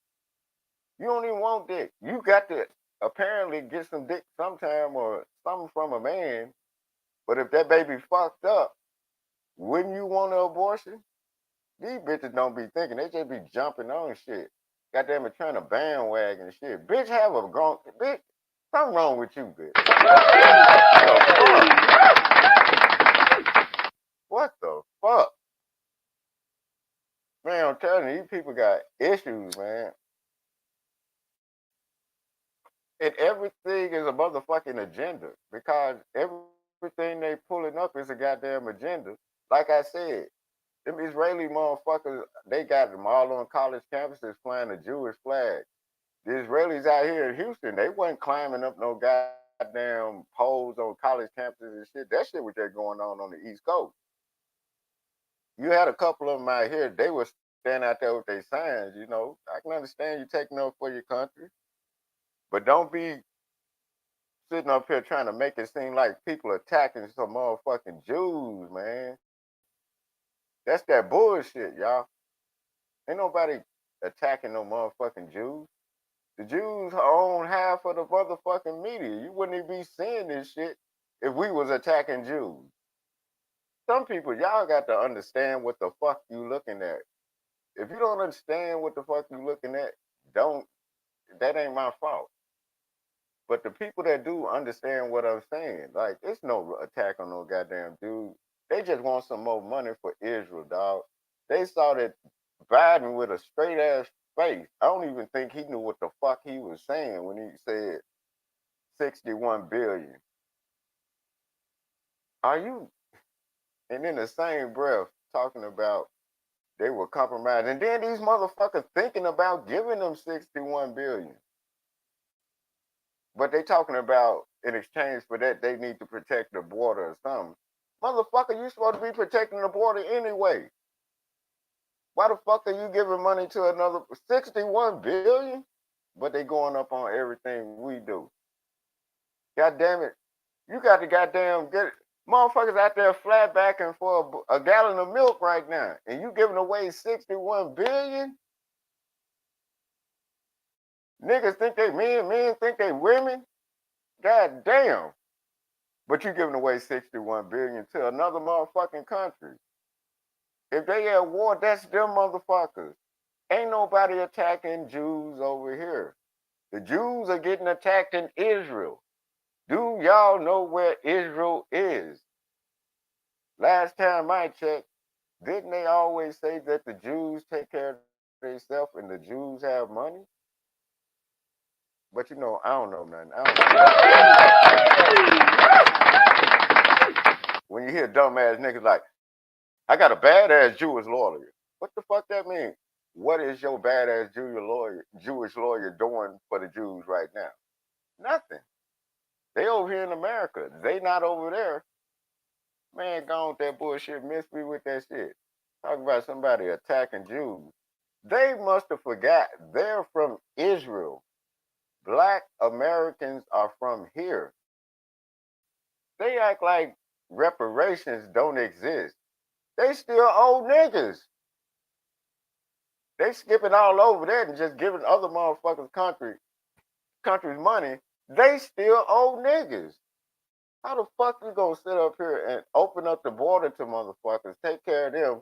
[SPEAKER 1] You don't even want dick. You got to apparently get some dick sometime or something from a man. But if that baby fucked up, wouldn't you want an abortion? These bitches don't be thinking. They just be jumping on shit. Goddamn it, trying to bandwagon shit. Bitch, have a grown bitch. Something wrong with you, bitch. What the fuck? Man, I'm telling you, these people got issues, man. And everything is a motherfucking agenda because everything they pulling up is a goddamn agenda. Like I said, them Israeli motherfuckers, they got them all on college campuses flying a Jewish flag. The Israelis out here in Houston, they wasn't climbing up no goddamn poles on college campuses and shit. That shit was just going on the East Coast. You had a couple of them out here, they were standing out there with their signs, you know. I can understand you taking up for your country, but don't be sitting up here trying to make it seem like people attacking some motherfucking Jews, man. That's that bullshit, y'all. Ain't nobody attacking no motherfucking Jews. The Jews own half of the motherfucking media. You wouldn't even be seeing this shit if we was attacking Jews. Some people, y'all got to understand what the fuck you looking at. If you don't understand what the fuck you looking at, don't, that ain't my fault. But the people that do understand what I'm saying, like, it's no attack on no goddamn dude. They just want some more money for Israel, dog. They saw that Biden with a straight ass face. I don't even think he knew what the fuck he was saying when he said 61 billion. Are you? And in the same breath, talking about they were compromised. And then these motherfuckers thinking about giving them 61 billion. But they talking about in exchange for that, they need to protect the border or something. Motherfucker, you supposed to be protecting the border anyway. Why the fuck are you giving money to another 61 billion? But they going up on everything we do. God damn it. You got to goddamn get it. Motherfuckers out there flat backing for a gallon of milk right now. And you giving away 61 billion? Niggas think they men think they women. God damn. But you giving away 61 billion to another motherfucking country. If they at war, that's them motherfuckers. Ain't nobody attacking Jews over here. The Jews are getting attacked in Israel. Do y'all know where Israel is? Last time I checked, didn't they always say that the Jews take care of themselves and the Jews have money? But you know, I don't know nothing. When you hear dumbass niggas like, I got a badass Jewish lawyer. What the fuck that mean? What is your badass Jewish lawyer doing for the Jews right now? Nothing. They over here in America. They not over there. Man, go on with that bullshit. Miss me with that shit. Talk about somebody attacking Jews. They must have forgot they're from Israel. Black Americans are from here. They act like reparations don't exist. They still owe niggas. They skipping all over that and just giving other motherfuckers countries money. They still owe niggas. How the fuck you gonna sit up here and open up the border to motherfuckers, take care of them,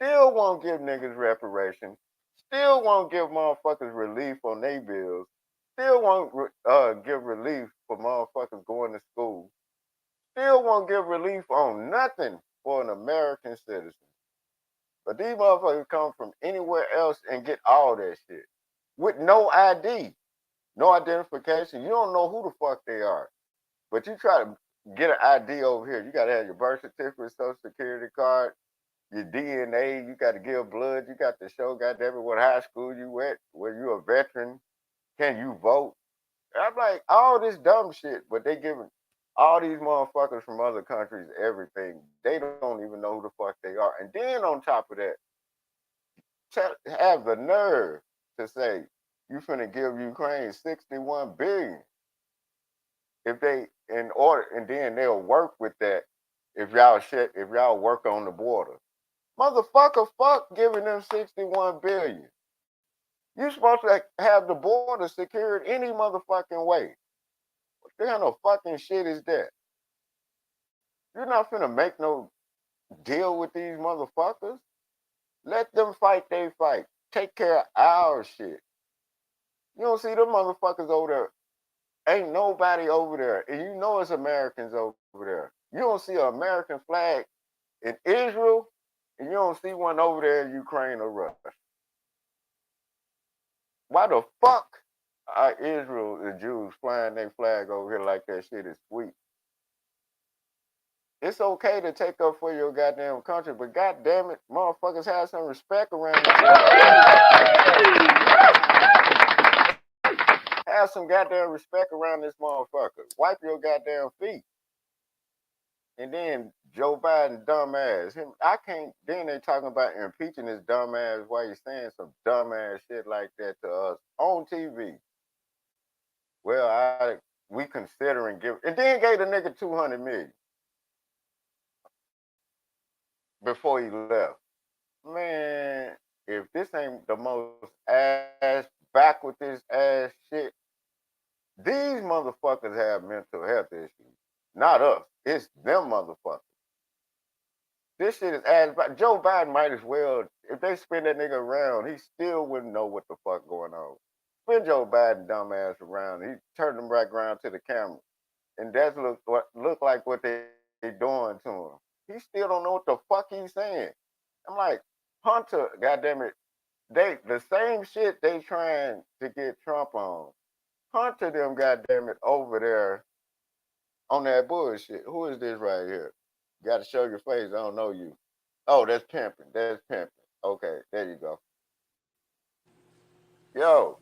[SPEAKER 1] still won't give niggas reparations, still won't give motherfuckers relief on their bills, still won't give relief for motherfuckers going to school, still won't give relief on nothing for an American citizen. But these motherfuckers come from anywhere else and get all that shit with no ID, no identification. You don't know who the fuck they are. But you try to get an ID over here. You got to have your birth certificate, social security card, your DNA. You got to give blood. You got to show, goddamn it, what high school you went, were you a veteran, can you vote? I'm like, all this dumb shit, but they giving all these motherfuckers from other countries everything. They don't even know who the fuck they are. And then on top of that, have the nerve to say you finna give Ukraine 61 billion. If they in order, and then they'll work with that. If y'all work on the border, motherfucker, fuck giving them 61 billion. You supposed to have the border secured any motherfucking way. What kind of fucking shit is that? You're not finna make no deal with these motherfuckers. Let them fight they fight. Take care of our shit. You don't see them motherfuckers over there. Ain't nobody over there. And you know it's Americans over there. You don't see an American flag in Israel, and you don't see one over there in Ukraine or Russia. Why the fuck are Israel the Jews flying their flag over here like that shit is sweet? It's okay to take up for your goddamn country, but goddamn it, motherfuckers have some respect around this. Have some goddamn respect around this motherfucker. Wipe your goddamn feet. And then Joe Biden, dumbass. I can't. Then they talking about impeaching his dumbass while he's saying some dumbass shit like that to us on TV. Well, we considering giving, and then gave the nigga 200 million before he left. Man, if this ain't the most ass back with this ass shit, these motherfuckers have mental health issues. Not us. It's them motherfuckers. This shit is ass back. Joe Biden might as well, if they spin that nigga around, he still wouldn't know what the fuck going on. Spin Joe Biden dumbass around. He turned him back around to the camera. And that's look like what they doing to him. He still don't know what the fuck he's saying. I'm like, Hunter, goddamn it, the same shit they trying to get Trump on. Hunter them, goddamn it, over there on that bullshit. Who is this right here? You got to show your face. I don't know you. Oh, that's pimping. That's pimping. Okay, there you go. Yo.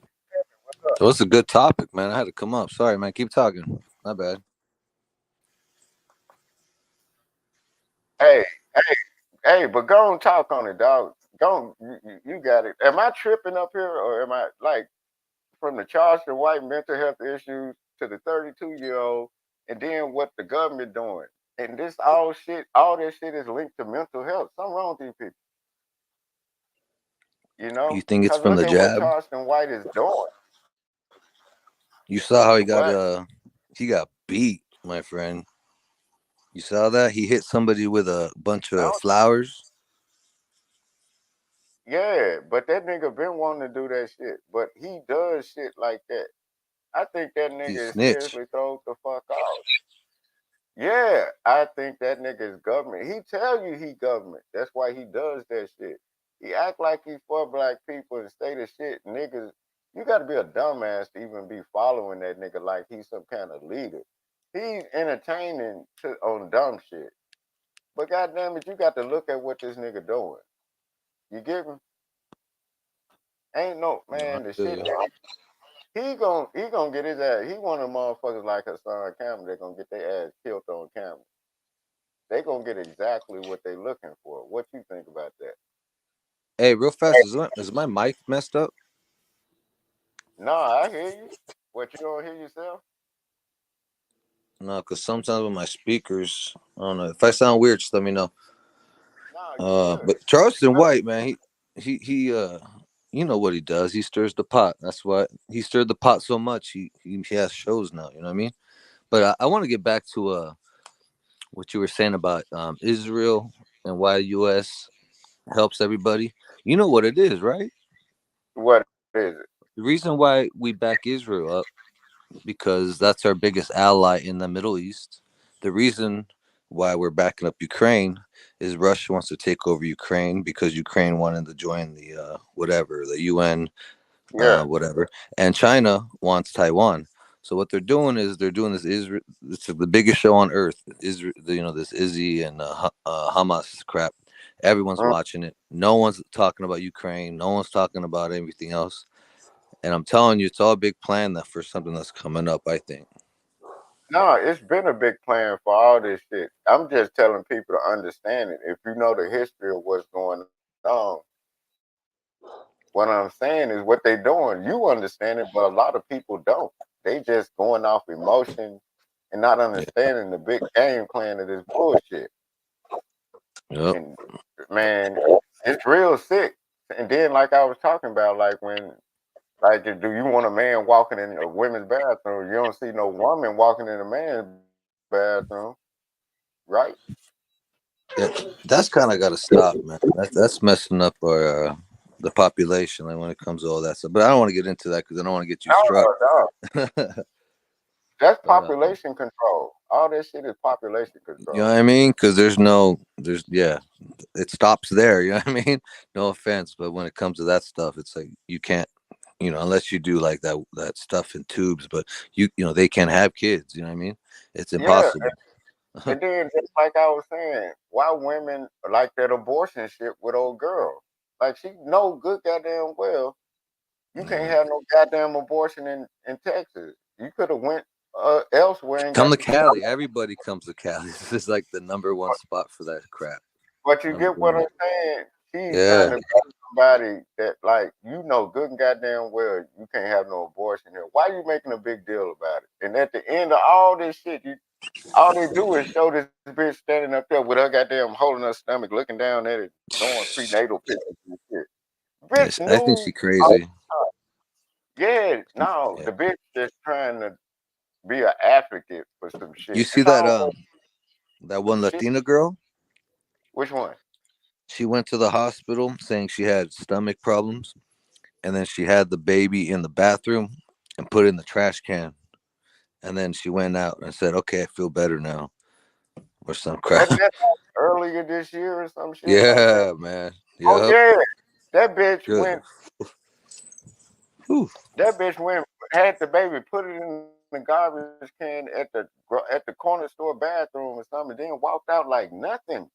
[SPEAKER 5] So it's a good topic, man. I had to come up. Sorry, man. Keep talking. My bad.
[SPEAKER 1] Hey, hey, but go and talk on it, dog. Go on, you got it. Am I tripping up here, or am I like from the Charleston white mental health issues to the 32-year-old, and then what the government doing? And this all this shit is linked to mental health. Something wrong with these people, you
[SPEAKER 5] You
[SPEAKER 1] know?
[SPEAKER 5] think it's
[SPEAKER 1] Cause
[SPEAKER 5] from
[SPEAKER 1] look
[SPEAKER 5] the
[SPEAKER 1] at what
[SPEAKER 5] jab?
[SPEAKER 1] Charleston White is doing.
[SPEAKER 5] You saw how
[SPEAKER 1] What?
[SPEAKER 5] he got beat, my friend. You saw that? He hit somebody with a bunch of flowers.
[SPEAKER 1] Yeah, but that nigga been wanting to do that shit. But he does shit like that. I think that
[SPEAKER 5] He
[SPEAKER 1] nigga is
[SPEAKER 5] snitch.
[SPEAKER 1] seriously thrown the fuck out. Yeah, I think that nigga is government. He tell you he government. That's why he does that shit. He act like he for black people and say the shit. Niggas, you gotta be a dumbass to even be following that nigga like he's some kind of leader. He's entertaining on dumb shit. But goddamn it, you got to look at what this nigga doing. You get me? Ain't no
[SPEAKER 5] No, I
[SPEAKER 1] man. The
[SPEAKER 5] feel
[SPEAKER 1] shit
[SPEAKER 5] you.
[SPEAKER 1] that he gonna get his ass. He one of the motherfuckers like Hassan Campbell. They gonna get their ass killed on camera. They gonna get exactly what they looking for. What you think about that?
[SPEAKER 5] Hey, real fast, is my mic messed up?
[SPEAKER 1] No, I hear you. What, you don't hear yourself?
[SPEAKER 5] No, because sometimes with my speakers, I don't know. If I sound weird, just let me know.
[SPEAKER 1] No, you good.
[SPEAKER 5] But Charleston White, man, he you know what he does. He stirs the pot. That's why he stirred the pot so much. He has shows now. You know what I mean? But I want to get back to what you were saying about Israel and why the U.S. helps everybody. You know what it is, right?
[SPEAKER 1] What is it?
[SPEAKER 5] The reason why we back Israel up because that's our biggest ally in the Middle East. The reason why we're backing up Ukraine is Russia wants to take over Ukraine because Ukraine wanted to join the the UN,
[SPEAKER 1] Yeah,
[SPEAKER 5] whatever, and China wants Taiwan. So what they're doing is they're doing this Israel. It's the biggest show on earth. Israel, this Izzy and Hamas crap. Everyone's
[SPEAKER 1] mm.
[SPEAKER 5] watching it. No one's talking about Ukraine. No one's talking about everything else. And I'm telling you, it's all a big plan that for something that's coming up. I think.
[SPEAKER 1] No, it's been a big plan for all this shit. I'm just telling people to understand it. If you know the history of what's going on, what I'm saying is what they doing. You understand it, but a lot of people don't. They just going off emotion. and not
[SPEAKER 5] Yeah.
[SPEAKER 1] understanding the big game plan of this bullshit.
[SPEAKER 5] Yep.
[SPEAKER 1] And man, it's real sick. And then, like I was talking about, like when, like, do you want a man walking in a women's bathroom? You don't see no woman walking in a man's bathroom, right?
[SPEAKER 5] Yeah. That's kind of got to stop, man. That's messing up our the population, like when it comes to all that stuff. But I don't want to get into that because I don't want to get you struck.
[SPEAKER 1] No,
[SPEAKER 5] But
[SPEAKER 1] that's population control. All this shit is population
[SPEAKER 5] you know
[SPEAKER 1] control.
[SPEAKER 5] what I mean? Because there's yeah, it stops there. You know what I mean? No offense, but when it comes to that stuff, it's like you can't, unless you do like that stuff in tubes. But they can't have kids. You know what I mean? It's
[SPEAKER 1] Yeah,
[SPEAKER 5] impossible.
[SPEAKER 1] and then just like I was saying, why women like that abortion shit with old girl? Like she know good goddamn well you can't
[SPEAKER 5] Yeah.
[SPEAKER 1] have no goddamn abortion in Texas. You could have went elsewhere and
[SPEAKER 5] Come
[SPEAKER 1] got
[SPEAKER 5] to
[SPEAKER 1] the shit.
[SPEAKER 5] Cali. Everybody comes to Cali. This is like the number one spot for that crap.
[SPEAKER 1] But you
[SPEAKER 5] I'm
[SPEAKER 1] get what
[SPEAKER 5] telling
[SPEAKER 1] I'm
[SPEAKER 5] you.
[SPEAKER 1] saying? She's trying
[SPEAKER 5] Yeah.
[SPEAKER 1] to be somebody that, like, good and goddamn well you can't have no abortion here. Why are you making a big deal about it? And at the end of all this shit, all they do is show this bitch standing up there with her goddamn holding her stomach, looking down at it, showing prenatal pictures and shit. Bitch
[SPEAKER 5] Yes, I think
[SPEAKER 1] knew.
[SPEAKER 5] she crazy.
[SPEAKER 1] Yeah, no,
[SPEAKER 5] Yeah.
[SPEAKER 1] the bitch just trying to be an advocate for some
[SPEAKER 5] You
[SPEAKER 1] shit.
[SPEAKER 5] see
[SPEAKER 1] It's all
[SPEAKER 5] that one
[SPEAKER 1] shit.
[SPEAKER 5] Latina girl?
[SPEAKER 1] Which one?
[SPEAKER 5] She went to the hospital saying she had stomach problems, and then she had the baby in the bathroom and put it in the trash can. And then she went out and said, "Okay, I feel better now," or some crap.
[SPEAKER 1] Wasn't that like earlier this year or some shit like that?
[SPEAKER 5] Yeah, man.
[SPEAKER 1] Oh
[SPEAKER 5] Yep.
[SPEAKER 1] yeah, that bitch
[SPEAKER 5] Good.
[SPEAKER 1] went.
[SPEAKER 5] Whew.
[SPEAKER 1] That bitch went had the baby, put it in the garbage can at the corner store bathroom or something, then walked out like nothing.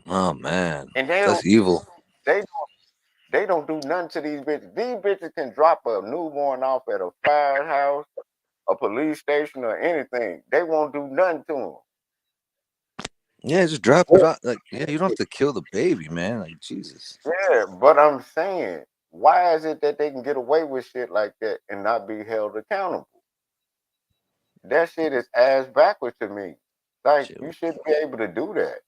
[SPEAKER 5] Oh man,
[SPEAKER 1] And
[SPEAKER 5] that's evil.
[SPEAKER 1] they they don't do nothing to these bitches. These bitches can drop a newborn off at a firehouse, a police station, or anything. They won't do nothing to
[SPEAKER 5] Yeah, just drop it off. Like, yeah, you don't have to kill the baby, man. Like, Jesus.
[SPEAKER 1] them. Yeah, but I'm saying, why is it that they can get away with shit like that and not be held accountable? That shit is ass backwards to me. Like
[SPEAKER 5] Shit.
[SPEAKER 1] you shouldn't be able to do that.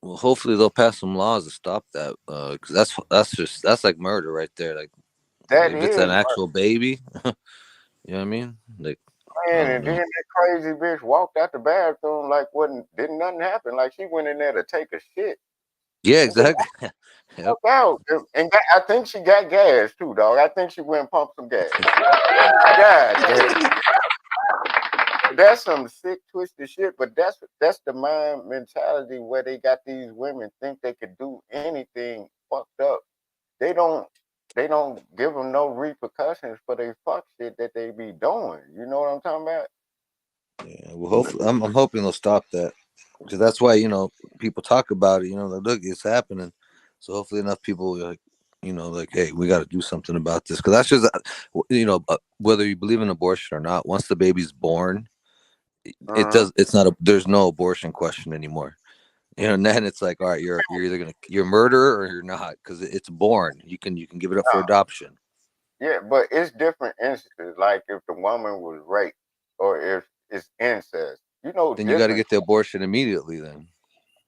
[SPEAKER 5] Well, hopefully they'll pass some laws to stop that. Because that's like murder right there. Like,
[SPEAKER 1] That
[SPEAKER 5] if it's an
[SPEAKER 1] is,
[SPEAKER 5] actual baby, you know what I mean? Like, I
[SPEAKER 1] man.
[SPEAKER 5] don't
[SPEAKER 1] And then
[SPEAKER 5] know.
[SPEAKER 1] that crazy bitch walked out the bathroom like didn't nothing happen. Like she went in there to take a shit
[SPEAKER 5] Yeah,
[SPEAKER 1] and just
[SPEAKER 5] exactly. Yep.
[SPEAKER 1] walked out. And I think she got gas too, dog. I think she went and pumped some gas. God damn. That's some sick, twisted shit. But that's the mind mentality where they got these women think they could do anything fucked up. They don't they don't give them no repercussions for their fuck shit that they be doing. You know what I'm talking about?
[SPEAKER 5] Yeah, well, hopefully, I'm hoping they'll stop that because that's why people talk about it. Like, look, it's happening. So hopefully, enough people like, like, hey, we got to do something about this because that's just, whether you believe in abortion or not. Once the baby's born, it
[SPEAKER 1] Uh-huh.
[SPEAKER 5] does. It's not a. There's no abortion question anymore. And then it's like, all right, you're either you're a murderer or you're not because it's born. You can give it up for
[SPEAKER 1] No.
[SPEAKER 5] adoption.
[SPEAKER 1] Yeah, but it's different instances. Like if the woman was raped or if it's incest.
[SPEAKER 5] Then you got to
[SPEAKER 1] Different.
[SPEAKER 5] get the abortion immediately. Then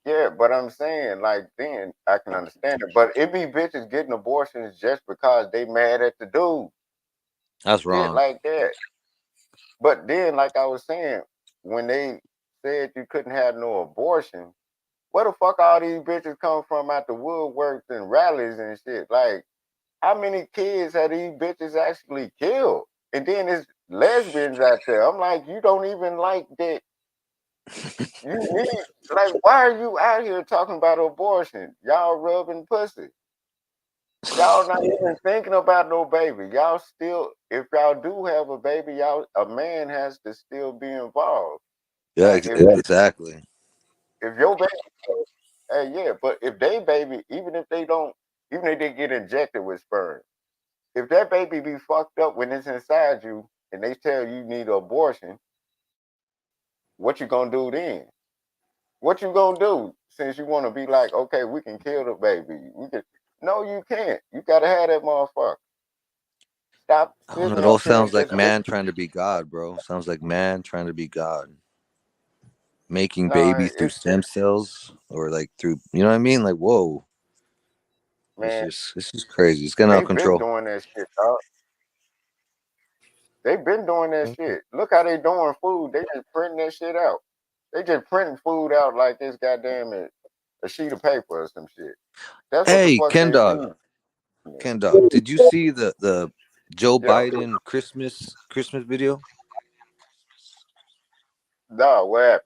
[SPEAKER 1] Yeah, but I'm saying like then I can understand it. But it be bitches getting abortions just because they mad at the dude.
[SPEAKER 5] that's
[SPEAKER 1] Shit
[SPEAKER 5] wrong.
[SPEAKER 1] like that. But then, like I was saying, when they said you couldn't have no abortion, where the fuck all these bitches come from out the woodworks and rallies and shit? Like, how many kids have these bitches actually killed? And then there's lesbians out there. I'm like, you don't even like that. You need, like, why are you out here talking about abortion? Y'all rubbing pussy. Y'all not even thinking about no baby. Y'all still, if y'all do have a baby, a man has to still be involved.
[SPEAKER 5] Yeah,
[SPEAKER 1] Like
[SPEAKER 5] exactly.
[SPEAKER 1] if your baby, hey yeah, but if they baby, even if they get injected with sperm, if that baby be fucked up when it's inside you and they tell you need an abortion, what you gonna do then? What you gonna do since you want to be like, okay, we can kill the baby? We can. No, you can't. You gotta have that motherfucker. Stop
[SPEAKER 5] I don't know.
[SPEAKER 1] sitting
[SPEAKER 5] It all
[SPEAKER 1] up here
[SPEAKER 5] sounds like
[SPEAKER 1] just.
[SPEAKER 5] man trying to be God, bro. Sounds like man trying to be God. making
[SPEAKER 1] No,
[SPEAKER 5] babies through
[SPEAKER 1] it's
[SPEAKER 5] stem cells or like through, you know what I mean? Like, whoa,
[SPEAKER 1] man,
[SPEAKER 5] it's just crazy. It's getting out of
[SPEAKER 1] they've been
[SPEAKER 5] control.
[SPEAKER 1] doing that shit, dog. They've been doing that shit. Look how they doing food. They just printing that shit out. They just printing food out like this goddamn a sheet of paper or some shit. That's what the
[SPEAKER 5] Hey,
[SPEAKER 1] fuck
[SPEAKER 5] Ken
[SPEAKER 1] they
[SPEAKER 5] Dog,
[SPEAKER 1] do.
[SPEAKER 5] Ken Dog, did you see the Joe
[SPEAKER 1] Yeah.
[SPEAKER 5] Biden Christmas video?
[SPEAKER 1] Dog, what happened?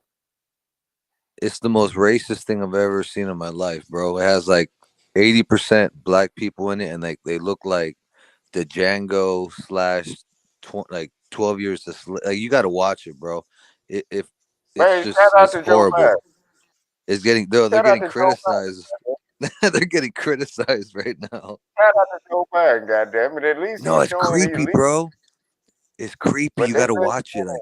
[SPEAKER 5] It's the most racist thing I've ever seen in my life, bro. It has like 80% black people in it, and like they look like the Django slash like 12 years to like you got to watch it, bro. If
[SPEAKER 1] Man, shout out
[SPEAKER 5] it's
[SPEAKER 1] to Joe
[SPEAKER 5] horrible.
[SPEAKER 1] Biden.
[SPEAKER 5] It's getting they're
[SPEAKER 1] Shout out
[SPEAKER 5] getting
[SPEAKER 1] to Joe
[SPEAKER 5] criticized.
[SPEAKER 1] Biden.
[SPEAKER 5] They're getting criticized right now.
[SPEAKER 1] Shout out to Joe Biden, goddamn it. At least
[SPEAKER 5] No,
[SPEAKER 1] he's
[SPEAKER 5] it's
[SPEAKER 1] showing he
[SPEAKER 5] creepy,
[SPEAKER 1] lead.
[SPEAKER 5] bro. It's creepy.
[SPEAKER 1] But
[SPEAKER 5] You
[SPEAKER 1] they've
[SPEAKER 5] got to
[SPEAKER 1] been
[SPEAKER 5] watch it. Like,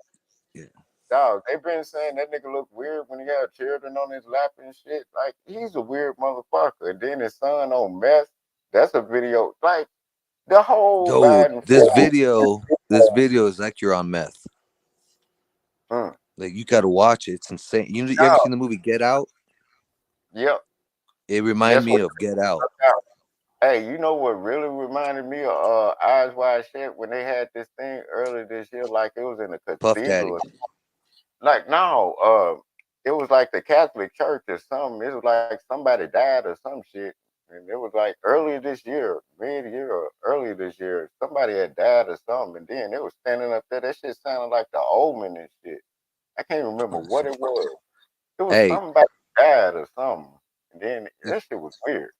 [SPEAKER 5] yeah.
[SPEAKER 1] dog, they've been saying that nigga look weird when he had children on his lap and shit. Like he's a weird motherfucker. And then his son on meth. That's a video. Like the whole
[SPEAKER 5] Dude,
[SPEAKER 1] Biden
[SPEAKER 5] this video is like you're on meth.
[SPEAKER 1] mm,
[SPEAKER 5] Like you got to watch it. It's insane. You ever
[SPEAKER 1] dog,
[SPEAKER 5] seen the movie Get Out?
[SPEAKER 1] yep.
[SPEAKER 5] It reminded
[SPEAKER 1] That's
[SPEAKER 5] me
[SPEAKER 1] what.
[SPEAKER 5] of Get Out.
[SPEAKER 1] Hey, you know what really reminded me of Eyes Wide Shut when they had this thing earlier this year, like it was in a
[SPEAKER 5] Puff
[SPEAKER 1] cathedral.
[SPEAKER 5] Daddy.
[SPEAKER 1] Like no, it was like the Catholic Church or something. It was like somebody died or some shit, and it was like earlier this year, mid-year or earlier this year, somebody had died or something, and then they was standing up there. That shit sounded like the Omen and shit. I can't remember what it was. It was
[SPEAKER 5] Hey,
[SPEAKER 1] somebody died or something, and then
[SPEAKER 5] if
[SPEAKER 1] that shit was weird.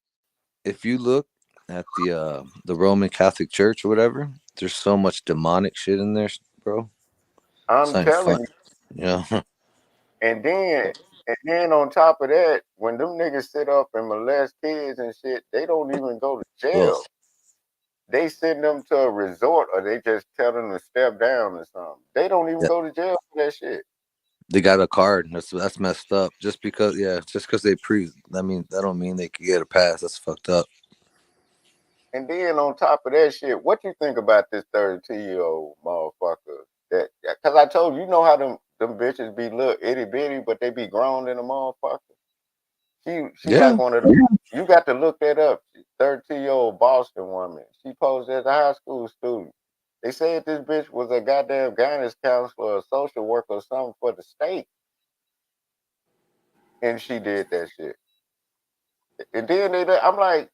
[SPEAKER 5] if you look at the Roman Catholic Church or whatever, there's so much demonic shit in there, bro. It's
[SPEAKER 1] I'm
[SPEAKER 5] not even fun.
[SPEAKER 1] telling you.
[SPEAKER 5] You know?
[SPEAKER 1] And then on top of that, when them niggas sit up and molest kids and shit, they don't even go to
[SPEAKER 5] Ugh.
[SPEAKER 1] jail. They send them to a resort or they just tell them to step down or something. They don't even
[SPEAKER 5] Yeah.
[SPEAKER 1] go to jail for that shit.
[SPEAKER 5] They got a card. That's messed up. Just because they pre. I mean, that don't mean they could get a pass. That's fucked up.
[SPEAKER 1] And then on top of that shit, what you think about this 32-year-old motherfucker? That because I told you, you know how them bitches be little itty bitty, but they be grown in a motherfucker. She like
[SPEAKER 5] Yeah.
[SPEAKER 1] one of them. You got to look that up. 32-year-old Boston woman. She posed as a high school student. They said this bitch was a goddamn guidance counselor or social worker or something for the state. And she did that shit. And then I'm like,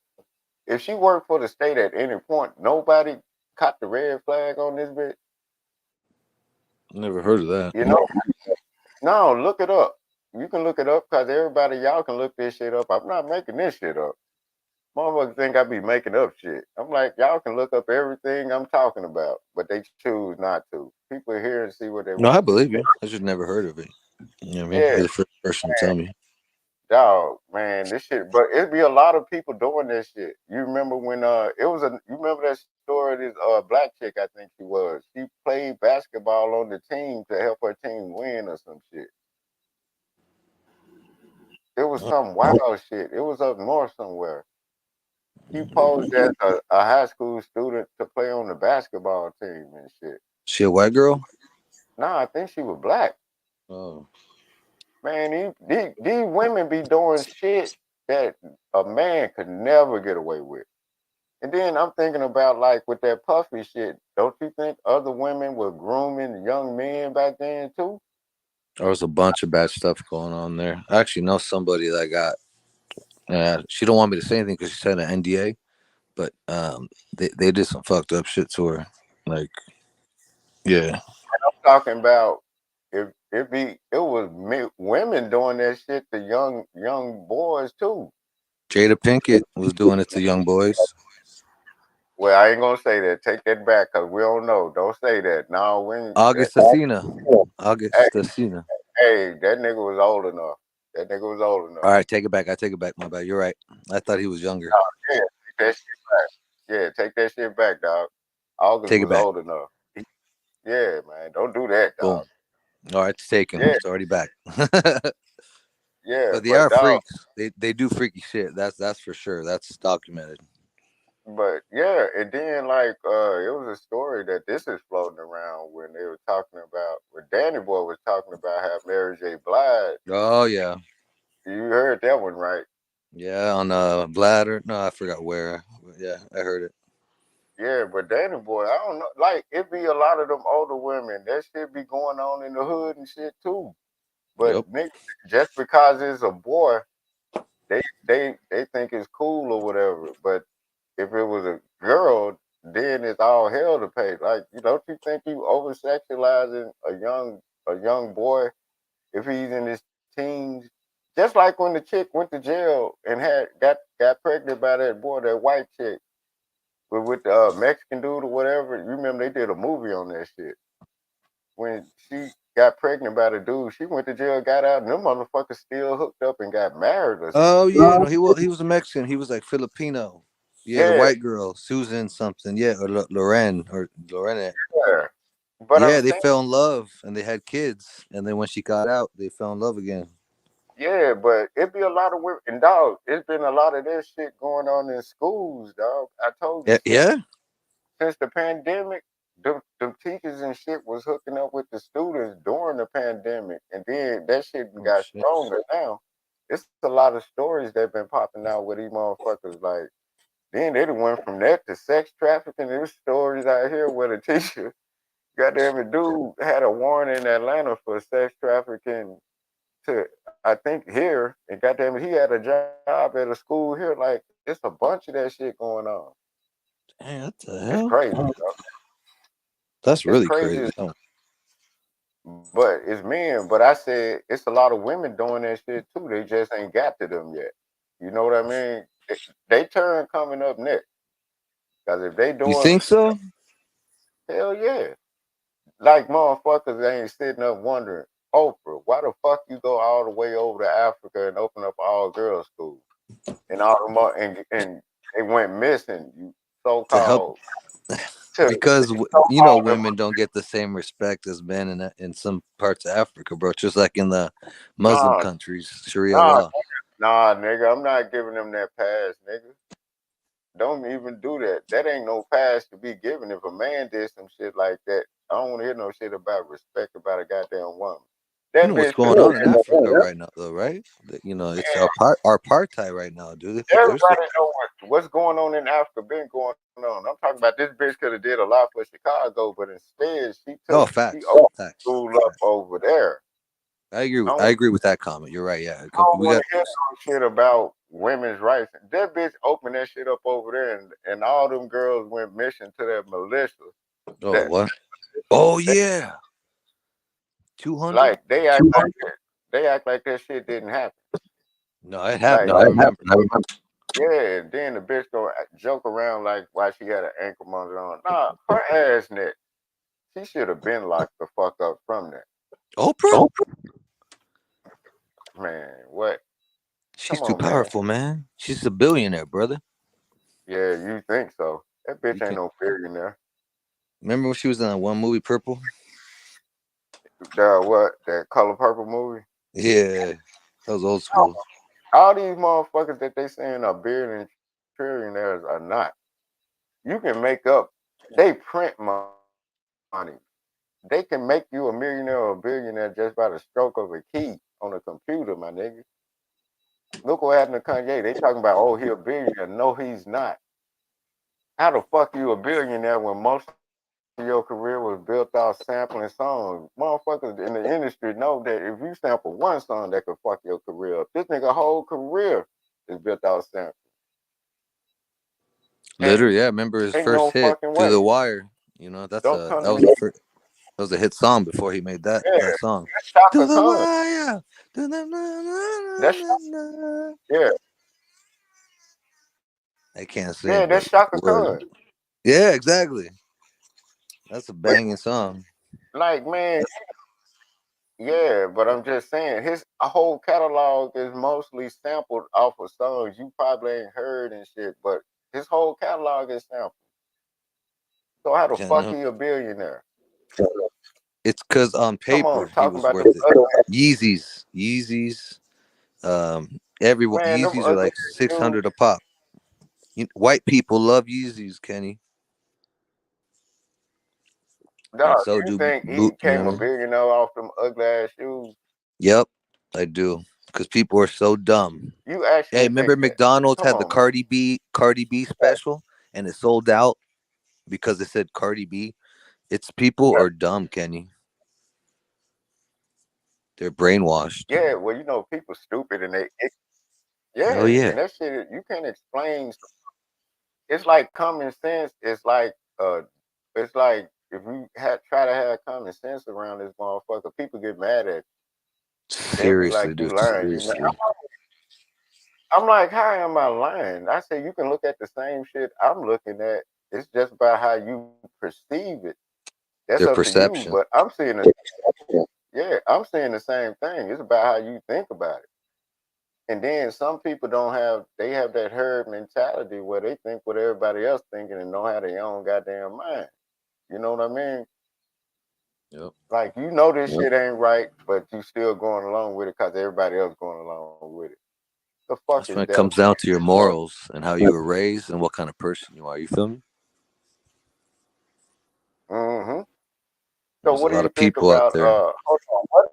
[SPEAKER 1] if she worked for the state at any point, nobody caught the red flag on this bitch.
[SPEAKER 5] Never heard of that.
[SPEAKER 1] You know? No, look it up. You can look it up because everybody, y'all can look this shit up. I'm not making this shit up. Motherfuckers think I be making up shit. I'm like, y'all can look up everything I'm talking about, but they choose not to. People hear and see what they
[SPEAKER 5] No, I
[SPEAKER 1] want to
[SPEAKER 5] believe
[SPEAKER 1] see.
[SPEAKER 5] you. I just never heard of it. You know what I mean?
[SPEAKER 1] Yeah,
[SPEAKER 5] You're the first person to tell me.
[SPEAKER 1] dog, man, this shit. But it'd be a lot of people doing this shit. You remember when it was you remember that story? This black chick, I think she was. She played basketball on the team to help her team win or some shit. It was some wild shit. It was up north somewhere. She posed as a high school student to play on the basketball team and shit.
[SPEAKER 5] She a white girl?
[SPEAKER 1] Nah, I think she was black.
[SPEAKER 5] Oh.
[SPEAKER 1] Man, these women be doing shit that a man could never get away with. And then I'm thinking about like with that puffy shit, don't you think other women were grooming young men back then too?
[SPEAKER 5] There was a bunch of bad stuff going on there. I actually know somebody that got. She don't want me to say anything because she said an NDA, but they did some fucked up shit to her. Like, yeah,
[SPEAKER 1] I'm talking about if it was women doing that shit to young boys too.
[SPEAKER 5] Jada Pinkett was doing it to young boys.
[SPEAKER 1] Well, I ain't gonna say that. Take that back, cause we don't know. Don't say that. No, when
[SPEAKER 5] August Alsina.
[SPEAKER 1] hey,
[SPEAKER 5] August Alsina.
[SPEAKER 1] hey, that nigga was old enough. That nigga was old enough.
[SPEAKER 5] All right, take it back. I take it back. My bad. You're right. I thought he was younger.
[SPEAKER 1] Oh, yeah, take that shit back. Yeah, take that shit back, dog. August
[SPEAKER 5] Take it
[SPEAKER 1] was
[SPEAKER 5] back.
[SPEAKER 1] old enough. Yeah, man. Don't do that,
[SPEAKER 5] Boom.
[SPEAKER 1] dog.
[SPEAKER 5] All right, it's taken.
[SPEAKER 1] Yeah,
[SPEAKER 5] It's already back.
[SPEAKER 1] yeah,
[SPEAKER 5] But they
[SPEAKER 1] but
[SPEAKER 5] are
[SPEAKER 1] dog,
[SPEAKER 5] freaks. They do freaky shit. That's for sure. That's documented.
[SPEAKER 1] But yeah, and then like it was a story that this is floating around when they were talking about when Danny Boy was talking about how Mary J. Blige.
[SPEAKER 5] Oh yeah,
[SPEAKER 1] You heard that one, right?
[SPEAKER 5] yeah. On Bladder. No, I forgot where. Yeah, I heard it.
[SPEAKER 1] Yeah, but Danny Boy, I don't know. Like it be a lot of them older women that shit be going on in the hood and shit too. But
[SPEAKER 5] Yep.
[SPEAKER 1] nigga, just because it's a boy, they think it's cool or whatever. But if it was a girl, then it's all hell to pay. Like, you don't you think you over sexualizing a young boy if he's in his teens? Just like when the chick went to jail and got pregnant by that boy, that white chick with the Mexican dude or whatever. You remember they did a movie on that shit. When she got pregnant by the dude, she went to jail, got out, and them motherfuckers still hooked up and got married or some
[SPEAKER 5] Oh
[SPEAKER 1] shit.
[SPEAKER 5] yeah, no, he was a Mexican. He was like Filipino. Yeah, the
[SPEAKER 1] Yeah,
[SPEAKER 5] white girl, Susan something. Yeah, or Loren or Lorena.
[SPEAKER 1] yeah. But I'm
[SPEAKER 5] Yeah, they
[SPEAKER 1] saying,
[SPEAKER 5] fell in love and they had kids, and then when she got out, they fell in love again.
[SPEAKER 1] yeah, but it be a lot of women. And dog, it's been a lot of this shit going on in schools, dog. I told you
[SPEAKER 5] Yeah, yeah.
[SPEAKER 1] since the pandemic, the teachers and shit was hooking up with the students during the pandemic, and then that shit
[SPEAKER 5] Oh
[SPEAKER 1] got
[SPEAKER 5] shit.
[SPEAKER 1] stronger now. It's a lot of stories that been popping out with these motherfuckers. Like then they done went from that to sex trafficking. There's stories out here where the teacher, goddamn it, dude had a warrant in Atlanta for sex trafficking to I think here, and goddamn it, he had a job at a school here. Like it's a bunch of that shit going on.
[SPEAKER 5] Damn, what the
[SPEAKER 1] It's
[SPEAKER 5] hell?
[SPEAKER 1] crazy, bro.
[SPEAKER 5] That's
[SPEAKER 1] It's
[SPEAKER 5] really
[SPEAKER 1] crazy,
[SPEAKER 5] crazy. Oh,
[SPEAKER 1] but it's men. But I said it's a lot of women doing that shit too. They just ain't got to them yet. You know what I mean? They turn coming up next. Because if they
[SPEAKER 5] you
[SPEAKER 1] doing
[SPEAKER 5] think so?
[SPEAKER 1] hell yeah, like motherfuckers ain't sitting up wondering, Oprah, why the fuck you go all the way over to Africa and open up all girls school and all the and they went missing. You so
[SPEAKER 5] To help,
[SPEAKER 1] called to
[SPEAKER 5] because
[SPEAKER 1] so called
[SPEAKER 5] women don't get the same respect as men in some parts of Africa, bro. Just like in the Muslim
[SPEAKER 1] nah
[SPEAKER 5] countries, Sharia
[SPEAKER 1] nah
[SPEAKER 5] law.
[SPEAKER 1] nah nigga. I'm not giving them that pass, nigga. Don't even do that. That ain't no pass to be given. If a man did some shit like that, I don't want to hear no shit about respect about a goddamn woman.
[SPEAKER 5] You
[SPEAKER 1] That
[SPEAKER 5] know what's
[SPEAKER 1] bitch could
[SPEAKER 5] going
[SPEAKER 1] have
[SPEAKER 5] on in
[SPEAKER 1] been.
[SPEAKER 5] Africa right now, though, right? It's our apartheid right now, dude. There's
[SPEAKER 1] Everybody know what's going on in Africa been going on. I'm talking about this bitch could have did a lot for Chicago, but instead
[SPEAKER 5] oh,
[SPEAKER 1] she
[SPEAKER 5] facts,
[SPEAKER 1] opened
[SPEAKER 5] facts,
[SPEAKER 1] school up
[SPEAKER 5] facts.
[SPEAKER 1] over there.
[SPEAKER 5] I agree with that comment. You're right. Yeah,
[SPEAKER 1] I don't
[SPEAKER 5] we
[SPEAKER 1] want
[SPEAKER 5] got.
[SPEAKER 1] to hear no shit about women's rights. That bitch opened that shit up over there, and all them girls went missing to that militia.
[SPEAKER 5] Oh,
[SPEAKER 1] That,
[SPEAKER 5] what? Oh
[SPEAKER 1] that
[SPEAKER 5] yeah, 200.
[SPEAKER 1] like they act like that shit didn't happen.
[SPEAKER 5] No, it
[SPEAKER 1] Like
[SPEAKER 5] happened. I remember.
[SPEAKER 1] yeah, and then the bitch gonna joke around like why she had an ankle monitor on. Nah, her ass neck. She should have been locked the fuck up from that.
[SPEAKER 5] Oprah,
[SPEAKER 1] Man, what?
[SPEAKER 5] she's
[SPEAKER 1] Come
[SPEAKER 5] too
[SPEAKER 1] on, man.
[SPEAKER 5] powerful, man. She's a billionaire, brother.
[SPEAKER 1] Yeah, you think so? That bitch
[SPEAKER 5] You
[SPEAKER 1] ain't
[SPEAKER 5] can
[SPEAKER 1] no billionaire.
[SPEAKER 5] remember when she was in that one movie, Purple.
[SPEAKER 1] The what? That Color Purple movie?
[SPEAKER 5] Yeah, that was old
[SPEAKER 1] No,
[SPEAKER 5] school.
[SPEAKER 1] all these motherfuckers that they saying are billionaires and trillionaires are not. You can make up. They print money. They can make you a millionaire or a billionaire just by the stroke of a key on a computer, my nigga. Look what happened to Kanye. They talking about, oh, he a billionaire. No, he's not. How the fuck you a billionaire when most of your career was built off sampling songs? Motherfuckers in the industry know that if you sample one song, that could fuck your career up. This nigga whole career is built off sampling. And
[SPEAKER 5] Literally, yeah. I remember his
[SPEAKER 1] ain't no
[SPEAKER 5] first hit,
[SPEAKER 1] fucking
[SPEAKER 5] "To
[SPEAKER 1] way.
[SPEAKER 5] the Wire." You know,
[SPEAKER 1] Don't come
[SPEAKER 5] that
[SPEAKER 1] to
[SPEAKER 5] was
[SPEAKER 1] me.
[SPEAKER 5] the first. That was a hit song before he made
[SPEAKER 1] Yeah,
[SPEAKER 5] that song.
[SPEAKER 1] that's
[SPEAKER 5] To
[SPEAKER 1] Shaka
[SPEAKER 5] the
[SPEAKER 1] Khan.
[SPEAKER 5] wire. To the
[SPEAKER 1] That's yeah,
[SPEAKER 5] I can't
[SPEAKER 1] yeah,
[SPEAKER 5] sing,
[SPEAKER 1] that's
[SPEAKER 5] but
[SPEAKER 1] Shaka
[SPEAKER 5] the words.
[SPEAKER 1] Khan.
[SPEAKER 5] Yeah, exactly. That's a
[SPEAKER 1] But
[SPEAKER 5] banging song.
[SPEAKER 1] like, man, yeah, but I'm just saying his whole catalog is mostly sampled off of songs you probably ain't heard and shit, but his whole catalog is sampled. So how the
[SPEAKER 5] You
[SPEAKER 1] fuck
[SPEAKER 5] know,
[SPEAKER 1] he a billionaire?
[SPEAKER 5] it's because on
[SPEAKER 1] Come on,
[SPEAKER 5] paper he
[SPEAKER 1] talking
[SPEAKER 5] was
[SPEAKER 1] about them
[SPEAKER 5] worth it.
[SPEAKER 1] other
[SPEAKER 5] Yeezys. Everyone
[SPEAKER 1] man, them
[SPEAKER 5] Yeezys are
[SPEAKER 1] ugly
[SPEAKER 5] like
[SPEAKER 1] dudes.
[SPEAKER 5] 600 a pop. White people love Yeezys, Kenny, and
[SPEAKER 1] Dog,
[SPEAKER 5] so
[SPEAKER 1] you
[SPEAKER 5] do
[SPEAKER 1] think he
[SPEAKER 5] boot. You know
[SPEAKER 1] became
[SPEAKER 5] what
[SPEAKER 1] a
[SPEAKER 5] I mean?
[SPEAKER 1] billionaire off them ugly ass shoes?
[SPEAKER 5] Yep, I do. Because people are so dumb.
[SPEAKER 1] You
[SPEAKER 5] Hey,
[SPEAKER 1] actually
[SPEAKER 5] remember
[SPEAKER 1] think that?
[SPEAKER 5] McDonald's
[SPEAKER 1] Come
[SPEAKER 5] had the
[SPEAKER 1] on, man.
[SPEAKER 5] Cardi B special, and it sold out because it said Cardi B. It's people are dumb, Kenny. They're brainwashed.
[SPEAKER 1] Yeah, well, you know, people stupid and
[SPEAKER 5] Hell
[SPEAKER 1] yeah,
[SPEAKER 5] yeah,
[SPEAKER 1] and that shit, you can't explain. It's like common sense. It's like if you try to have common sense around this motherfucker, people get mad at you. They'll be like,
[SPEAKER 5] seriously,
[SPEAKER 1] you
[SPEAKER 5] dude.
[SPEAKER 1] lying.
[SPEAKER 5] Seriously,
[SPEAKER 1] I'm like, how am I lying? I say you can look at the same shit I'm looking at. It's just about how you perceive it. That's
[SPEAKER 5] their
[SPEAKER 1] up to you.
[SPEAKER 5] perception.
[SPEAKER 1] But yeah, I'm saying the same thing. It's about how you think about it. And then some people don't have they have that herd mentality where they think what everybody else thinking and don't have their own goddamn mind. You know what I mean?
[SPEAKER 5] Yep.
[SPEAKER 1] Like you know this shit ain't right, but you still going along with it because everybody else going along with it. The fuck is
[SPEAKER 5] That's when it
[SPEAKER 1] that?
[SPEAKER 5] comes down to your morals and how you were raised and what kind of person you are. You feel me?
[SPEAKER 1] Mm-hmm. So
[SPEAKER 5] There's a
[SPEAKER 1] what do
[SPEAKER 5] lot
[SPEAKER 1] you
[SPEAKER 5] of
[SPEAKER 1] think
[SPEAKER 5] people out
[SPEAKER 1] about
[SPEAKER 5] there.
[SPEAKER 1] hold on,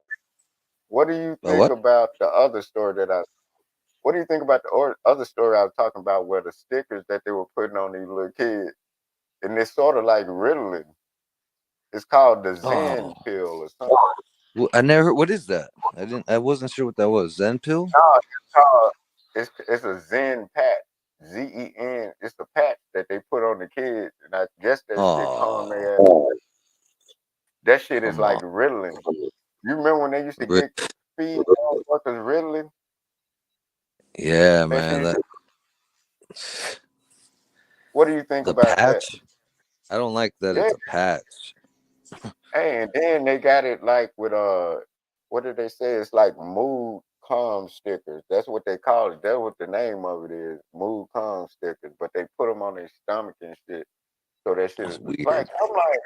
[SPEAKER 1] what do you
[SPEAKER 5] But
[SPEAKER 1] think
[SPEAKER 5] what?
[SPEAKER 1] about the other story that I what do you think about the other story I was talking about where the stickers that they were putting on these little kids and it's sort of like Ritalin. It's called the Zen
[SPEAKER 5] Oh,
[SPEAKER 1] pill or something.
[SPEAKER 5] I never heard. What is that? I didn't. I wasn't sure what that was. Zen pill?
[SPEAKER 1] No, it's called it's a Zen patch. Zen. It's the patch that they put on the kids, and I guess that shit calm
[SPEAKER 5] Oh,
[SPEAKER 1] their ass. That shit is
[SPEAKER 5] come
[SPEAKER 1] like
[SPEAKER 5] on.
[SPEAKER 1] Ritalin. You remember when they used to
[SPEAKER 5] Ri-
[SPEAKER 1] feed motherfuckers Ritalin?
[SPEAKER 5] Yeah,
[SPEAKER 1] That
[SPEAKER 5] man.
[SPEAKER 1] shit.
[SPEAKER 5] That
[SPEAKER 1] What do you think
[SPEAKER 5] the
[SPEAKER 1] about that?
[SPEAKER 5] patch. I don't like that.
[SPEAKER 1] Yeah.
[SPEAKER 5] It's a patch.
[SPEAKER 1] Hey, and then they got it like with what did they say? It's like mood calm stickers. That's what they call it. That's what the name of it is. Mood calm stickers. But they put them on their stomach and shit. So that shit
[SPEAKER 5] That's
[SPEAKER 1] is like
[SPEAKER 5] weird.
[SPEAKER 1] I'm like,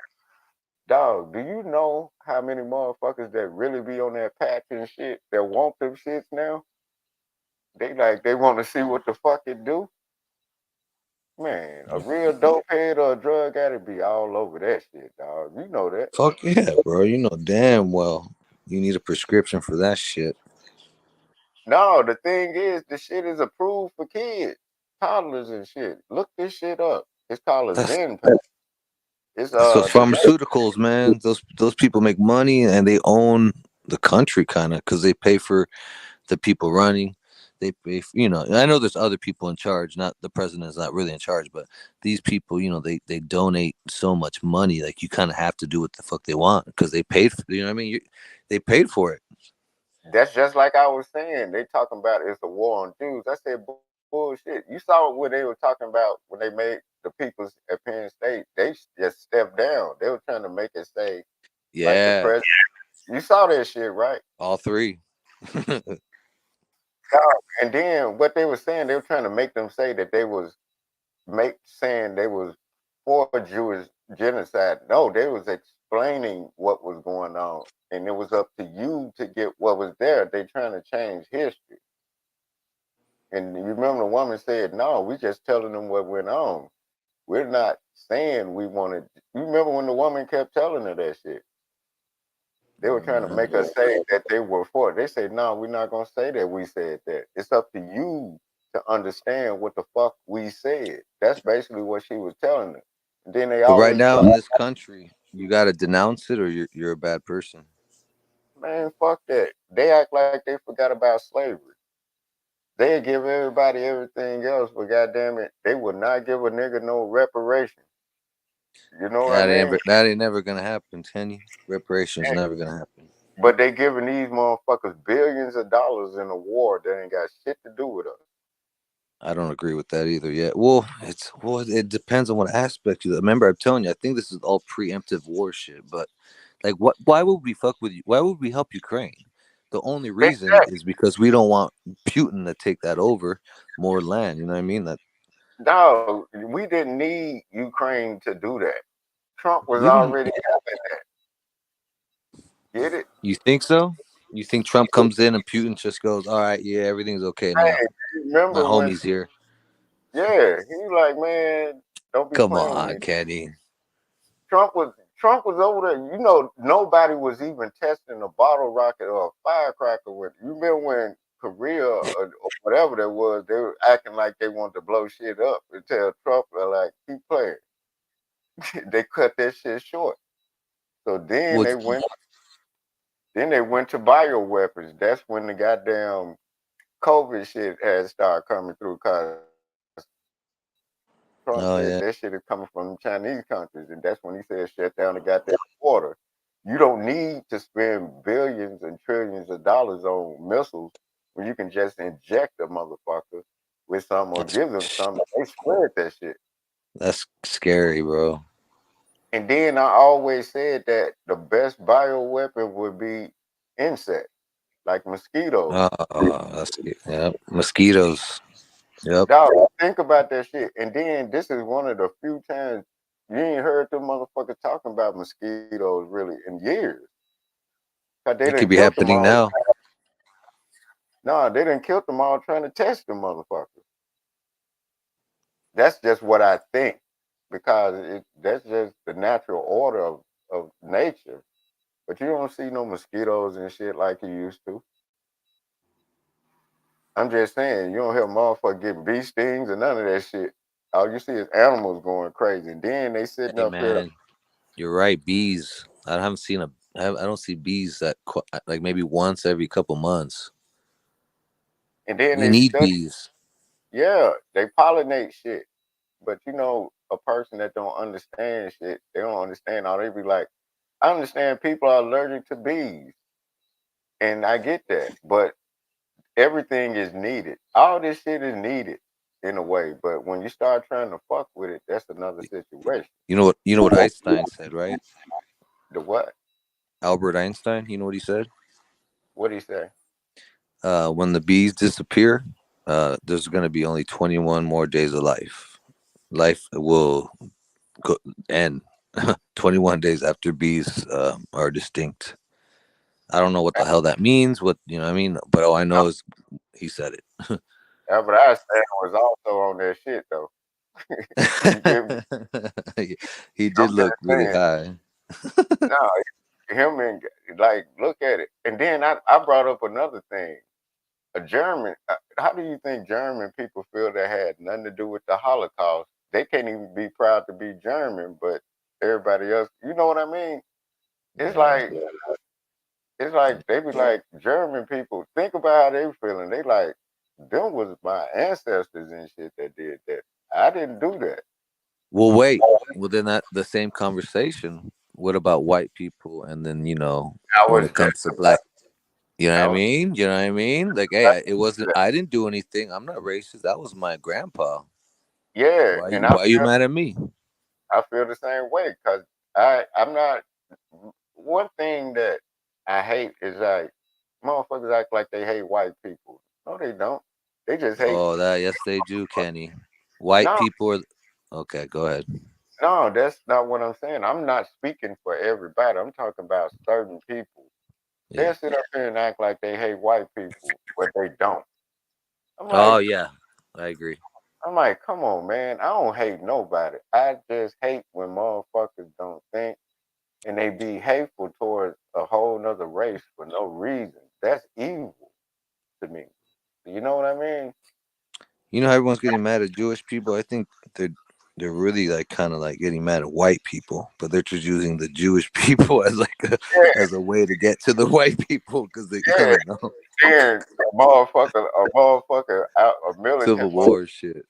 [SPEAKER 1] dog, do you know how many motherfuckers that really be on that patch and shit that want them shits now? They want to see what the fuck it do. Man, a real dope head or a drug addict be all over that shit, dog. You know that.
[SPEAKER 5] Fuck yeah, bro. You know damn well you need a prescription for that shit.
[SPEAKER 1] No, the thing is, the shit is approved for kids, toddlers and shit. Look this shit up. It's called a
[SPEAKER 5] That's
[SPEAKER 1] Zen pack. It's
[SPEAKER 5] that's what
[SPEAKER 1] the
[SPEAKER 5] pharmaceuticals, man. Those people make money and they own the country, kind of, because they pay for the people running. They pay, I know there's other people in charge. Not the president is not really in charge, but these people, they donate so much money. Like you kind of have to do what the fuck they want because they paid for. You know what I mean? They paid for it.
[SPEAKER 1] that's just like I was saying. They talking about it's a war on Jews. I said bullshit. You saw what they were talking about when they made the people's at Penn State. They just stepped down. They were trying to make it say like the
[SPEAKER 5] Yeah,
[SPEAKER 1] president. You saw that shit, right?
[SPEAKER 5] all three.
[SPEAKER 1] And then what they were saying, they were trying to make them say that they was saying they was for Jewish genocide. No, they was explaining what was going on, and it was up to you to get what was there. They trying to change history. And you remember the woman said, "No, we just telling them what went on. We're not saying we wanted." You remember when the woman kept telling her that shit? They were trying to make
[SPEAKER 5] Mm.
[SPEAKER 1] us say that they were for it. They said, "No, we're not gonna say that we said that. It's up to you to understand what the fuck we said." That's basically what she was telling them. And then they
[SPEAKER 5] But right
[SPEAKER 1] always
[SPEAKER 5] now
[SPEAKER 1] try,
[SPEAKER 5] in this country, you got to denounce it or you're a bad person.
[SPEAKER 1] man, fuck that. They act like they forgot about slavery. They give everybody everything else, but goddamn it, they would not give a nigga no reparation. You know what I mean?
[SPEAKER 5] That ain't never gonna happen, Kenny. Reparations never gonna happen.
[SPEAKER 1] But they giving these motherfuckers billions of dollars in a war that ain't got shit to do with us.
[SPEAKER 5] I don't agree with that either. Yet, it depends on what aspect you. Remember, I'm telling you, I think this is all preemptive war shit. But like, what? Why would we fuck with you? Why would we help Ukraine? The only reason
[SPEAKER 1] Exactly.
[SPEAKER 5] is because we don't want Putin to take that over more land. You know what I mean? That
[SPEAKER 1] No, we didn't need Ukraine to do that. Trump was
[SPEAKER 5] we didn't.
[SPEAKER 1] already having that. Get it?
[SPEAKER 5] You think so? You think Trump comes in and Putin just goes, "All right, yeah, everything's okay now.
[SPEAKER 1] Hey,
[SPEAKER 5] My
[SPEAKER 1] remember when
[SPEAKER 5] homie's here."
[SPEAKER 1] Yeah, he like, man, don't be
[SPEAKER 5] Come
[SPEAKER 1] playing with
[SPEAKER 5] on,
[SPEAKER 1] me.
[SPEAKER 5] Kenny.
[SPEAKER 1] Trump was over there. You know, nobody was even testing a bottle rocket or a firecracker with. You remember when Korea or whatever that was, they were acting like they wanted to blow shit up and tell Trump like keep playing. They cut that shit short. So
[SPEAKER 5] Well,
[SPEAKER 1] then they went to bioweapons. That's when the goddamn COVID shit had started coming through. Cause Trump said
[SPEAKER 5] oh
[SPEAKER 1] that
[SPEAKER 5] yeah,
[SPEAKER 1] shit is coming from Chinese countries, and that's when he said shut down the goddamn border. You don't need to spend billions and trillions of dollars on missiles when you can just inject a motherfucker with something or
[SPEAKER 5] that's
[SPEAKER 1] give them something. They spread that shit.
[SPEAKER 5] that's scary, bro.
[SPEAKER 1] And then I always said that the best bioweapon would be insects, like mosquitoes.
[SPEAKER 5] That's yeah, mosquitoes. Yep.
[SPEAKER 1] Dog, think about that shit. And then this is one of the few times you ain't heard them motherfuckers talking about mosquitoes really in years. Cause they
[SPEAKER 5] It
[SPEAKER 1] done
[SPEAKER 5] could be
[SPEAKER 1] killed them
[SPEAKER 5] happening
[SPEAKER 1] all.
[SPEAKER 5] now.
[SPEAKER 1] Nah, they done killed them all trying to test them motherfuckers. That's just what I think. Because that's just the natural order of nature. But you don't see no mosquitoes and shit like you used to. I'm just saying, you don't hear motherfucker getting bee stings or none of that shit. All you see is animals going crazy. And then they sitting
[SPEAKER 5] Hey
[SPEAKER 1] up here.
[SPEAKER 5] man, you're right. Bees. I haven't seen I don't see bees that like maybe once every couple months.
[SPEAKER 1] And then
[SPEAKER 5] We
[SPEAKER 1] they
[SPEAKER 5] need
[SPEAKER 1] study,
[SPEAKER 5] bees.
[SPEAKER 1] yeah, they pollinate shit. But you know, a person that don't understand shit, they don't understand all they be like, I understand people are allergic to bees. And I get that. But everything is needed. All this shit is needed in a way. But when you start trying to fuck with it, that's another situation.
[SPEAKER 5] You know what Einstein said, right?
[SPEAKER 1] The what?
[SPEAKER 5] Albert Einstein. You know what he said?
[SPEAKER 1] What do you say?
[SPEAKER 5] When the bees disappear, there's going to be only 21 more days of life. Life will go end 21 days after bees are distinct. I don't know what the hell that means. What you know, what I mean, but all I know is he said
[SPEAKER 1] Albert Einstein was also on that shit though. You get me?
[SPEAKER 5] it. He
[SPEAKER 1] I'm
[SPEAKER 5] did look
[SPEAKER 1] just
[SPEAKER 5] really
[SPEAKER 1] saying.
[SPEAKER 5] high.
[SPEAKER 1] No, him and like look at it. And then I brought up another thing. A German. How do you think German people feel that had nothing to do with the Holocaust? They can't even be proud to be German, but everybody else, you know what I mean? It's
[SPEAKER 5] Yeah,
[SPEAKER 1] like it's like they be like German people. Think about how they feeling. They like them was my ancestors and shit that did that. I didn't do that.
[SPEAKER 5] well, wait. Within that the same conversation, what about white people? And then
[SPEAKER 1] I
[SPEAKER 5] when
[SPEAKER 1] was
[SPEAKER 5] it
[SPEAKER 1] just
[SPEAKER 5] comes to black, you know what
[SPEAKER 1] I
[SPEAKER 5] I
[SPEAKER 1] was
[SPEAKER 5] mean? You know what I mean? Like, hey, it wasn't. I didn't do anything. I'm not racist. That was my grandpa.
[SPEAKER 1] yeah,
[SPEAKER 5] Why?
[SPEAKER 1] and
[SPEAKER 5] Why are you mad at me?
[SPEAKER 1] I feel the same way because I'm not. One thing that I hate is like motherfuckers act like they hate white people. No, they don't. They just hate.
[SPEAKER 5] Oh, that yes, they do, Kenny. White
[SPEAKER 1] No,
[SPEAKER 5] people are okay. Go ahead.
[SPEAKER 1] no, that's not what I'm saying. I'm not speaking for everybody. I'm talking about certain people.
[SPEAKER 5] Yeah.
[SPEAKER 1] They'll sit up here and act like they hate white people, but they don't. I'm
[SPEAKER 5] Oh
[SPEAKER 1] like,
[SPEAKER 5] yeah, I agree.
[SPEAKER 1] come on, man. I don't hate nobody. I just hate when motherfuckers don't think and they be hateful towards a whole nother race for no reason. That's evil to me. You know what I mean?
[SPEAKER 5] You know how everyone's getting mad at Jewish people. I think they're really like kind of like getting mad at white people, but they're just using the Jewish people as like
[SPEAKER 1] Yeah,
[SPEAKER 5] as a way to get to the white people because they I
[SPEAKER 1] yeah.
[SPEAKER 5] don't know
[SPEAKER 1] Then a militant,
[SPEAKER 5] Civil War shit.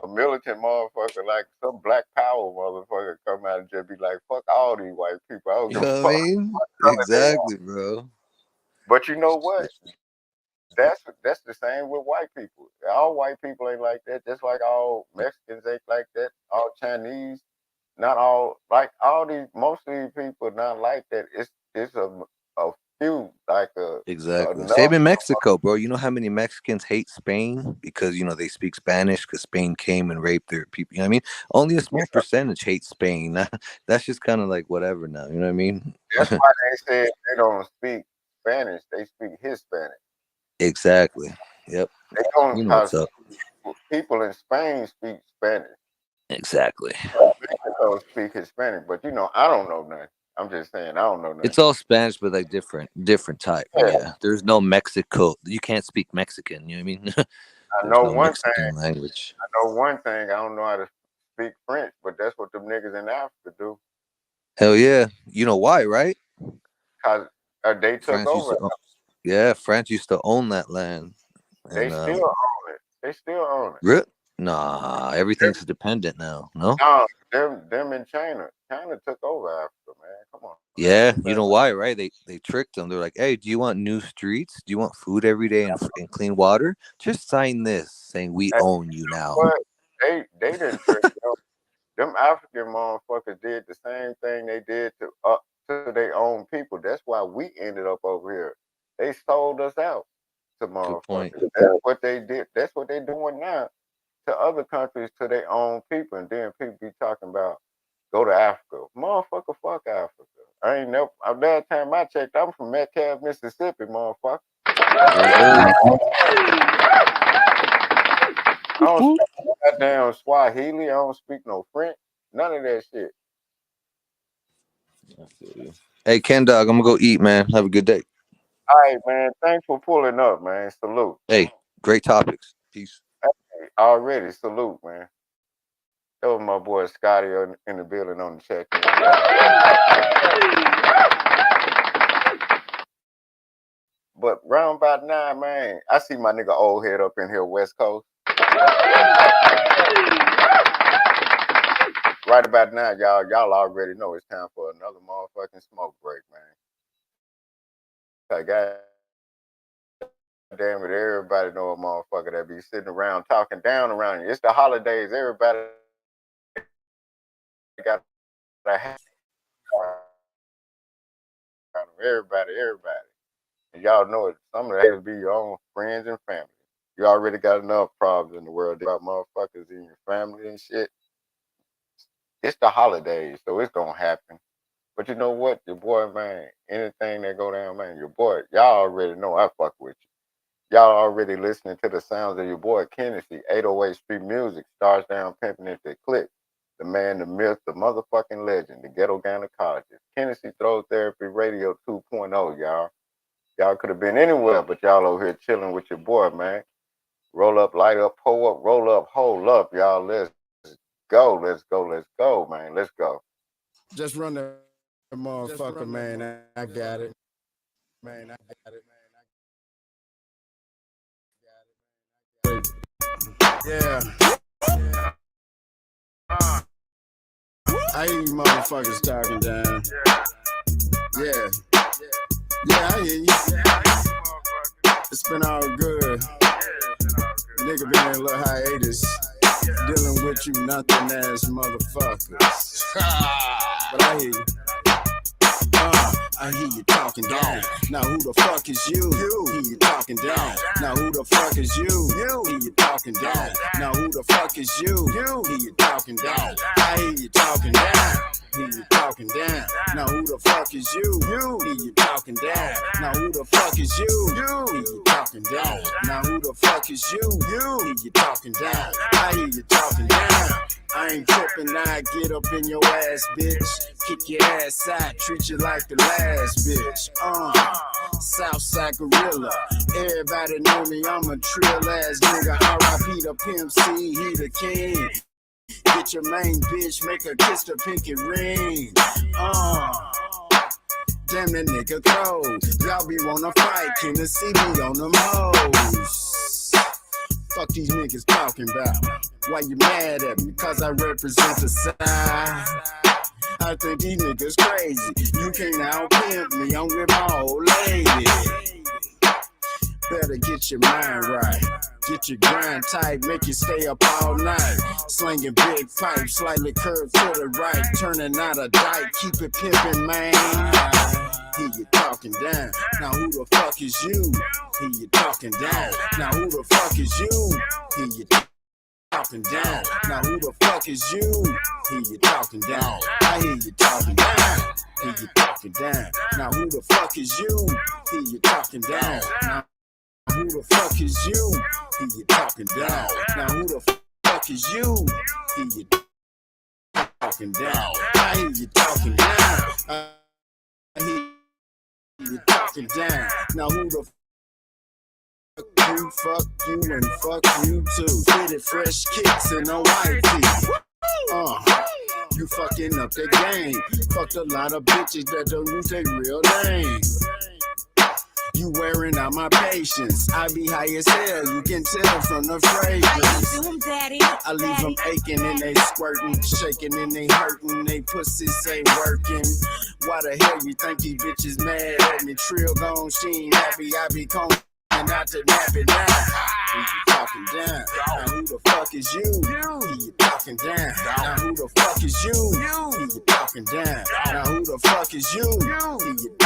[SPEAKER 1] a militant motherfucker, like some Black Power motherfucker, come out and just be like, "Fuck all these white people. I don't
[SPEAKER 5] You
[SPEAKER 1] give a
[SPEAKER 5] know what I
[SPEAKER 1] fuck
[SPEAKER 5] mean?
[SPEAKER 1] what color they are."
[SPEAKER 5] Exactly, bro.
[SPEAKER 1] But you know what? That's the same with white people. All white people ain't like that. Just like all Mexicans ain't like that. All Chinese, not all like all these. Most of these people not like that. It's a few like
[SPEAKER 5] Exactly. Same
[SPEAKER 1] enough.
[SPEAKER 5] in Mexico, bro. You know how many Mexicans hate Spain because they speak Spanish because Spain came and raped their people. You know what I mean? Only a small percentage hate Spain. That's just kind of like whatever now. You know what I mean?
[SPEAKER 1] That's why they said they don't speak Spanish. They speak Hispanic.
[SPEAKER 5] Exactly. Yep.
[SPEAKER 1] They don't
[SPEAKER 5] You know
[SPEAKER 1] cause
[SPEAKER 5] what's up.
[SPEAKER 1] people in Spain speak Spanish.
[SPEAKER 5] Exactly.
[SPEAKER 1] Mexico speak Hispanic, but I don't know nothing. I'm just saying I don't know nothing.
[SPEAKER 5] It's all Spanish, but like different type. But
[SPEAKER 1] Yeah.
[SPEAKER 5] yeah, there's no Mexico. You can't speak Mexican. You know what I mean?
[SPEAKER 1] I
[SPEAKER 5] There's
[SPEAKER 1] know
[SPEAKER 5] no
[SPEAKER 1] one thing.
[SPEAKER 5] Mexican language.
[SPEAKER 1] I know one thing. I don't know how to speak French, but that's what them niggas in Africa do.
[SPEAKER 5] Hell yeah. You know why, right?
[SPEAKER 1] Cause they took
[SPEAKER 5] France used
[SPEAKER 1] over.
[SPEAKER 5] to. Yeah, France used to own that land,
[SPEAKER 1] They
[SPEAKER 5] and
[SPEAKER 1] still own it. They still own it.
[SPEAKER 5] nah, everything's dependent now. No.
[SPEAKER 1] No, them in China. China took over Africa, man. Come on.
[SPEAKER 5] Yeah, you know why, right? They tricked them. They're like, "Hey, do you want new streets? Do you want food every day and clean water? Just sign this saying we own you now."
[SPEAKER 1] But they didn't trick them. Them African motherfuckers did the same thing they did to their own people. That's why we ended up over here. They sold us out to
[SPEAKER 5] Good point.
[SPEAKER 1] motherfuckers. That's what they did. That's what they doing now to other countries, to their own people. And then people be talking about go to Africa. Motherfucker, fuck Africa. I ain't never. Last time I checked, I'm from Metcalf, Mississippi, motherfucker. I don't speak no goddamn Swahili. I don't speak no French. None of that shit.
[SPEAKER 5] I feel you. Hey, Ken Dog, I'm gonna go eat, man. Have a good day.
[SPEAKER 1] All right, man. Thanks for pulling up, man. Salute.
[SPEAKER 5] Hey, great topics. Peace.
[SPEAKER 1] Hey, already, salute, man. That was my boy Scotty in the building on the check. But round about 9, man, I see my nigga old head up in here, West Coast. Right about now, y'all already know it's time for another motherfucking smoke break, man. God damn it, everybody know a motherfucker that be sitting around talking down around you. It's the holidays, everybody got a hat. Everybody. And y'all know it. Some of the haters be your own friends and family. You already got enough problems in the world about motherfuckers in your family and shit. It's the holidays, so it's gonna happen. But you know what? Your boy, man, anything that go down, man, your boy, y'all already know I fuck with you. Y'all already listening to the sounds of your boy Kennedy, 808 Street Music, stars down pimping it the click. The man, the myth, the motherfucking legend, the ghetto gynecologist. Kennedy Throw Therapy Radio 2.0, y'all. Y'all could have been anywhere, but y'all over here chilling with your boy, man. Roll up, light up, pull up, roll up, hold up, y'all. Let's go, man. Let's go.
[SPEAKER 3] Just run the motherfucker, man. I got it. Man, I got it. Yeah. I hear you motherfuckers talking down. Yeah. Yeah, I hear you. It's been all good. Nigga been in a little hiatus. Dealing with you nothing ass motherfuckers. But I hear you. I hear you talking down. Now who the fuck is you? Hear you talking down. Now who the fuck is you? Hear you talking down. Now who the fuck is you? Hear you talking down. I hear you talking down. Hear you talking down. Now who the fuck is you? Hear you talking down. Now who the fuck is you? Hear you talking down. Now who the fuck is you? Hear you talking down. I hear you talking down. I ain't tripping, I get up in your ass, bitch. Kick your ass out, treat you like the last bitch. Southside gorilla. Everybody know me, I'm a trill ass nigga. R.I.P. the Pimp C, he the king. Get your main bitch, make her kiss the pinky ring. Damn that nigga cold. Y'all be wanna fight, can you see me on them hoes? Fuck these niggas talking about. Why you mad at me? Cause I represent the side. I think these niggas crazy. You can't out pimp me, I'm with my old lady. Better get your mind right. Get your grind tight, make you stay up all night. Slinging big pipes, slightly curved to the right. Turning out a dike, keep it pimpin', man. Hear you talking down. Now who the fuck is you? Hear you talking down. Now who the fuck is you? Hear you talking down. Now who the fuck is you? Hear you talking down. I hear you talking down. Hear you talking down. Now who the fuck is you? Hear you talking down. Now Who the fuck is you? He you talking down. Now who the fuck is you? He you talking down. I hear you talking down. I hear you talking down. Now who the fuck you and fuck you too. Fitted fresh kicks and no white teeth. You fucking up the game. Fucked a lot of bitches that don't use their real name. You wearing out my patience. I be high as hell, you can tell from the fragrance. I leave them aching and they squirting, shaking and they hurting, they pussies ain't working. Why the hell you think these bitches mad at me? Trill gone, she ain't happy, I be calm. Not to nap it down. Who you talking down? Now who the fuck is you? He you talking down. Now who the fuck is you? He you talking down. Now who the fuck is you? He you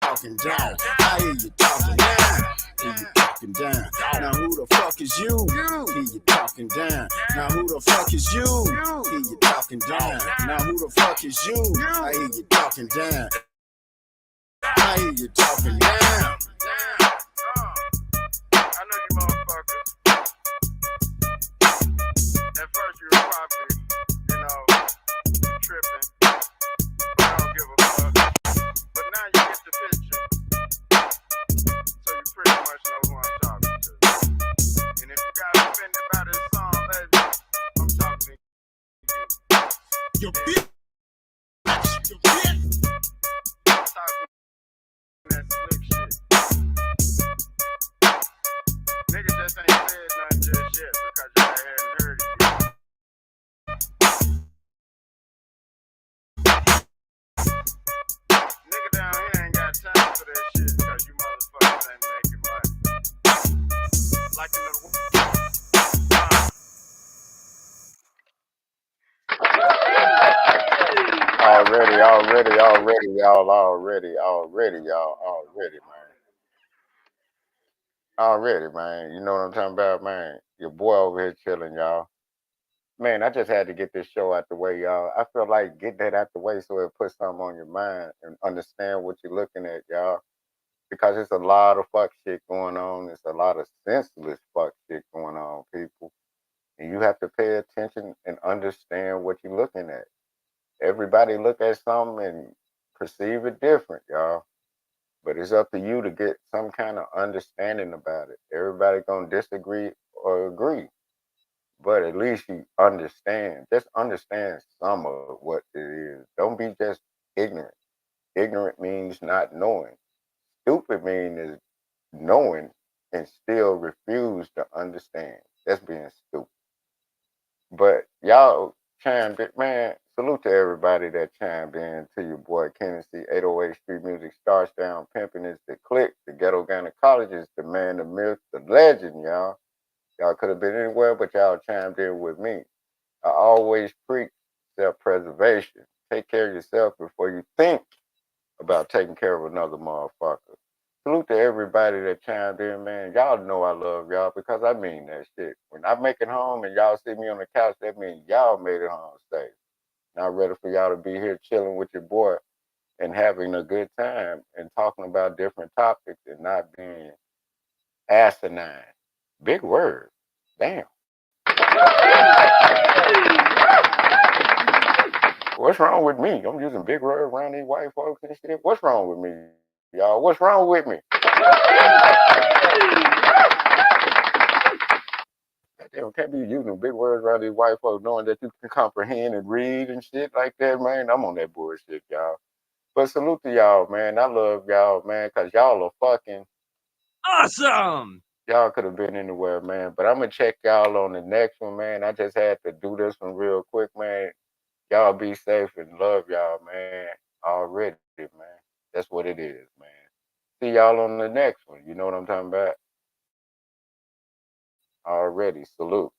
[SPEAKER 3] talking down. I hear you talking down. He you talking down. Now who the fuck is you? He you talking down. Now who the fuck is you? He you talking down. Now who the fuck is you? I hear you talking down. I hear you talking down.
[SPEAKER 6] I know you motherfuckers. At first you were probably, tripping. But I don't give a fuck. But now you get the picture. So you pretty much know who I'm talking to. And if you got offended by this song, baby, I'm talking to you.
[SPEAKER 3] You bitch. You
[SPEAKER 6] bitch. I'm talking that slick shit. Niggas just ain't said nothing just yet because y'all hadn't heard it yet. Nigga down here ain't got time for that shit because you motherfuckers ain't making money. Like in the
[SPEAKER 1] Already, man. You know what I'm talking about, man? Your boy over here chilling, y'all. Man, I just had to get this show out the way, y'all. I feel like get that out the way so it puts something on your mind and understand what you're looking at, y'all. Because it's a lot of fuck shit going on. It's a lot of senseless fuck shit going on, people. And you have to pay attention and understand what you're looking at. Everybody look at something and perceive it different, y'all. But it's up to you to get some kind of understanding about it. Everybody gonna disagree or agree, but at least you understand. Just understand some of what it is. Don't be just ignorant. Ignorant means not knowing. Stupid means knowing and still refuse to understand. That's being stupid. But y'all chimed in, man. Salute to everybody that chimed in to your boy Kennedy. 808 Street Music starts down. Pimping is the click. The ghetto gynecologist, the man, the myth, the legend, y'all. Y'all could have been anywhere, but y'all chimed in with me. I always preach self-preservation. Take care of yourself before you think about taking care of another motherfucker. Salute to everybody that chimed in, man. Y'all know I love y'all because I mean that shit. When I make it home and y'all see me on the couch, that means y'all made it home safe. Now ready for y'all to be here chilling with your boy and having a good time and talking about different topics and not being asinine. Big word. Damn. What's wrong with me? I'm using big words around these white folks and shit. What's wrong with me, y'all? What's wrong with me? Damn, can't be using big words around these white folks knowing that you can comprehend and read and shit like that, man. I'm on that bullshit, y'all. But salute to y'all, man. I love y'all, man, because y'all are fucking
[SPEAKER 2] awesome.
[SPEAKER 1] Y'all could have been anywhere, man. But I'm going to check y'all on the next one, man. I just had to do this one real quick, man. Y'all be safe and love y'all, man. Already, man. That's what it is, man. See y'all on the next one. You know what I'm talking about? Already. Salute.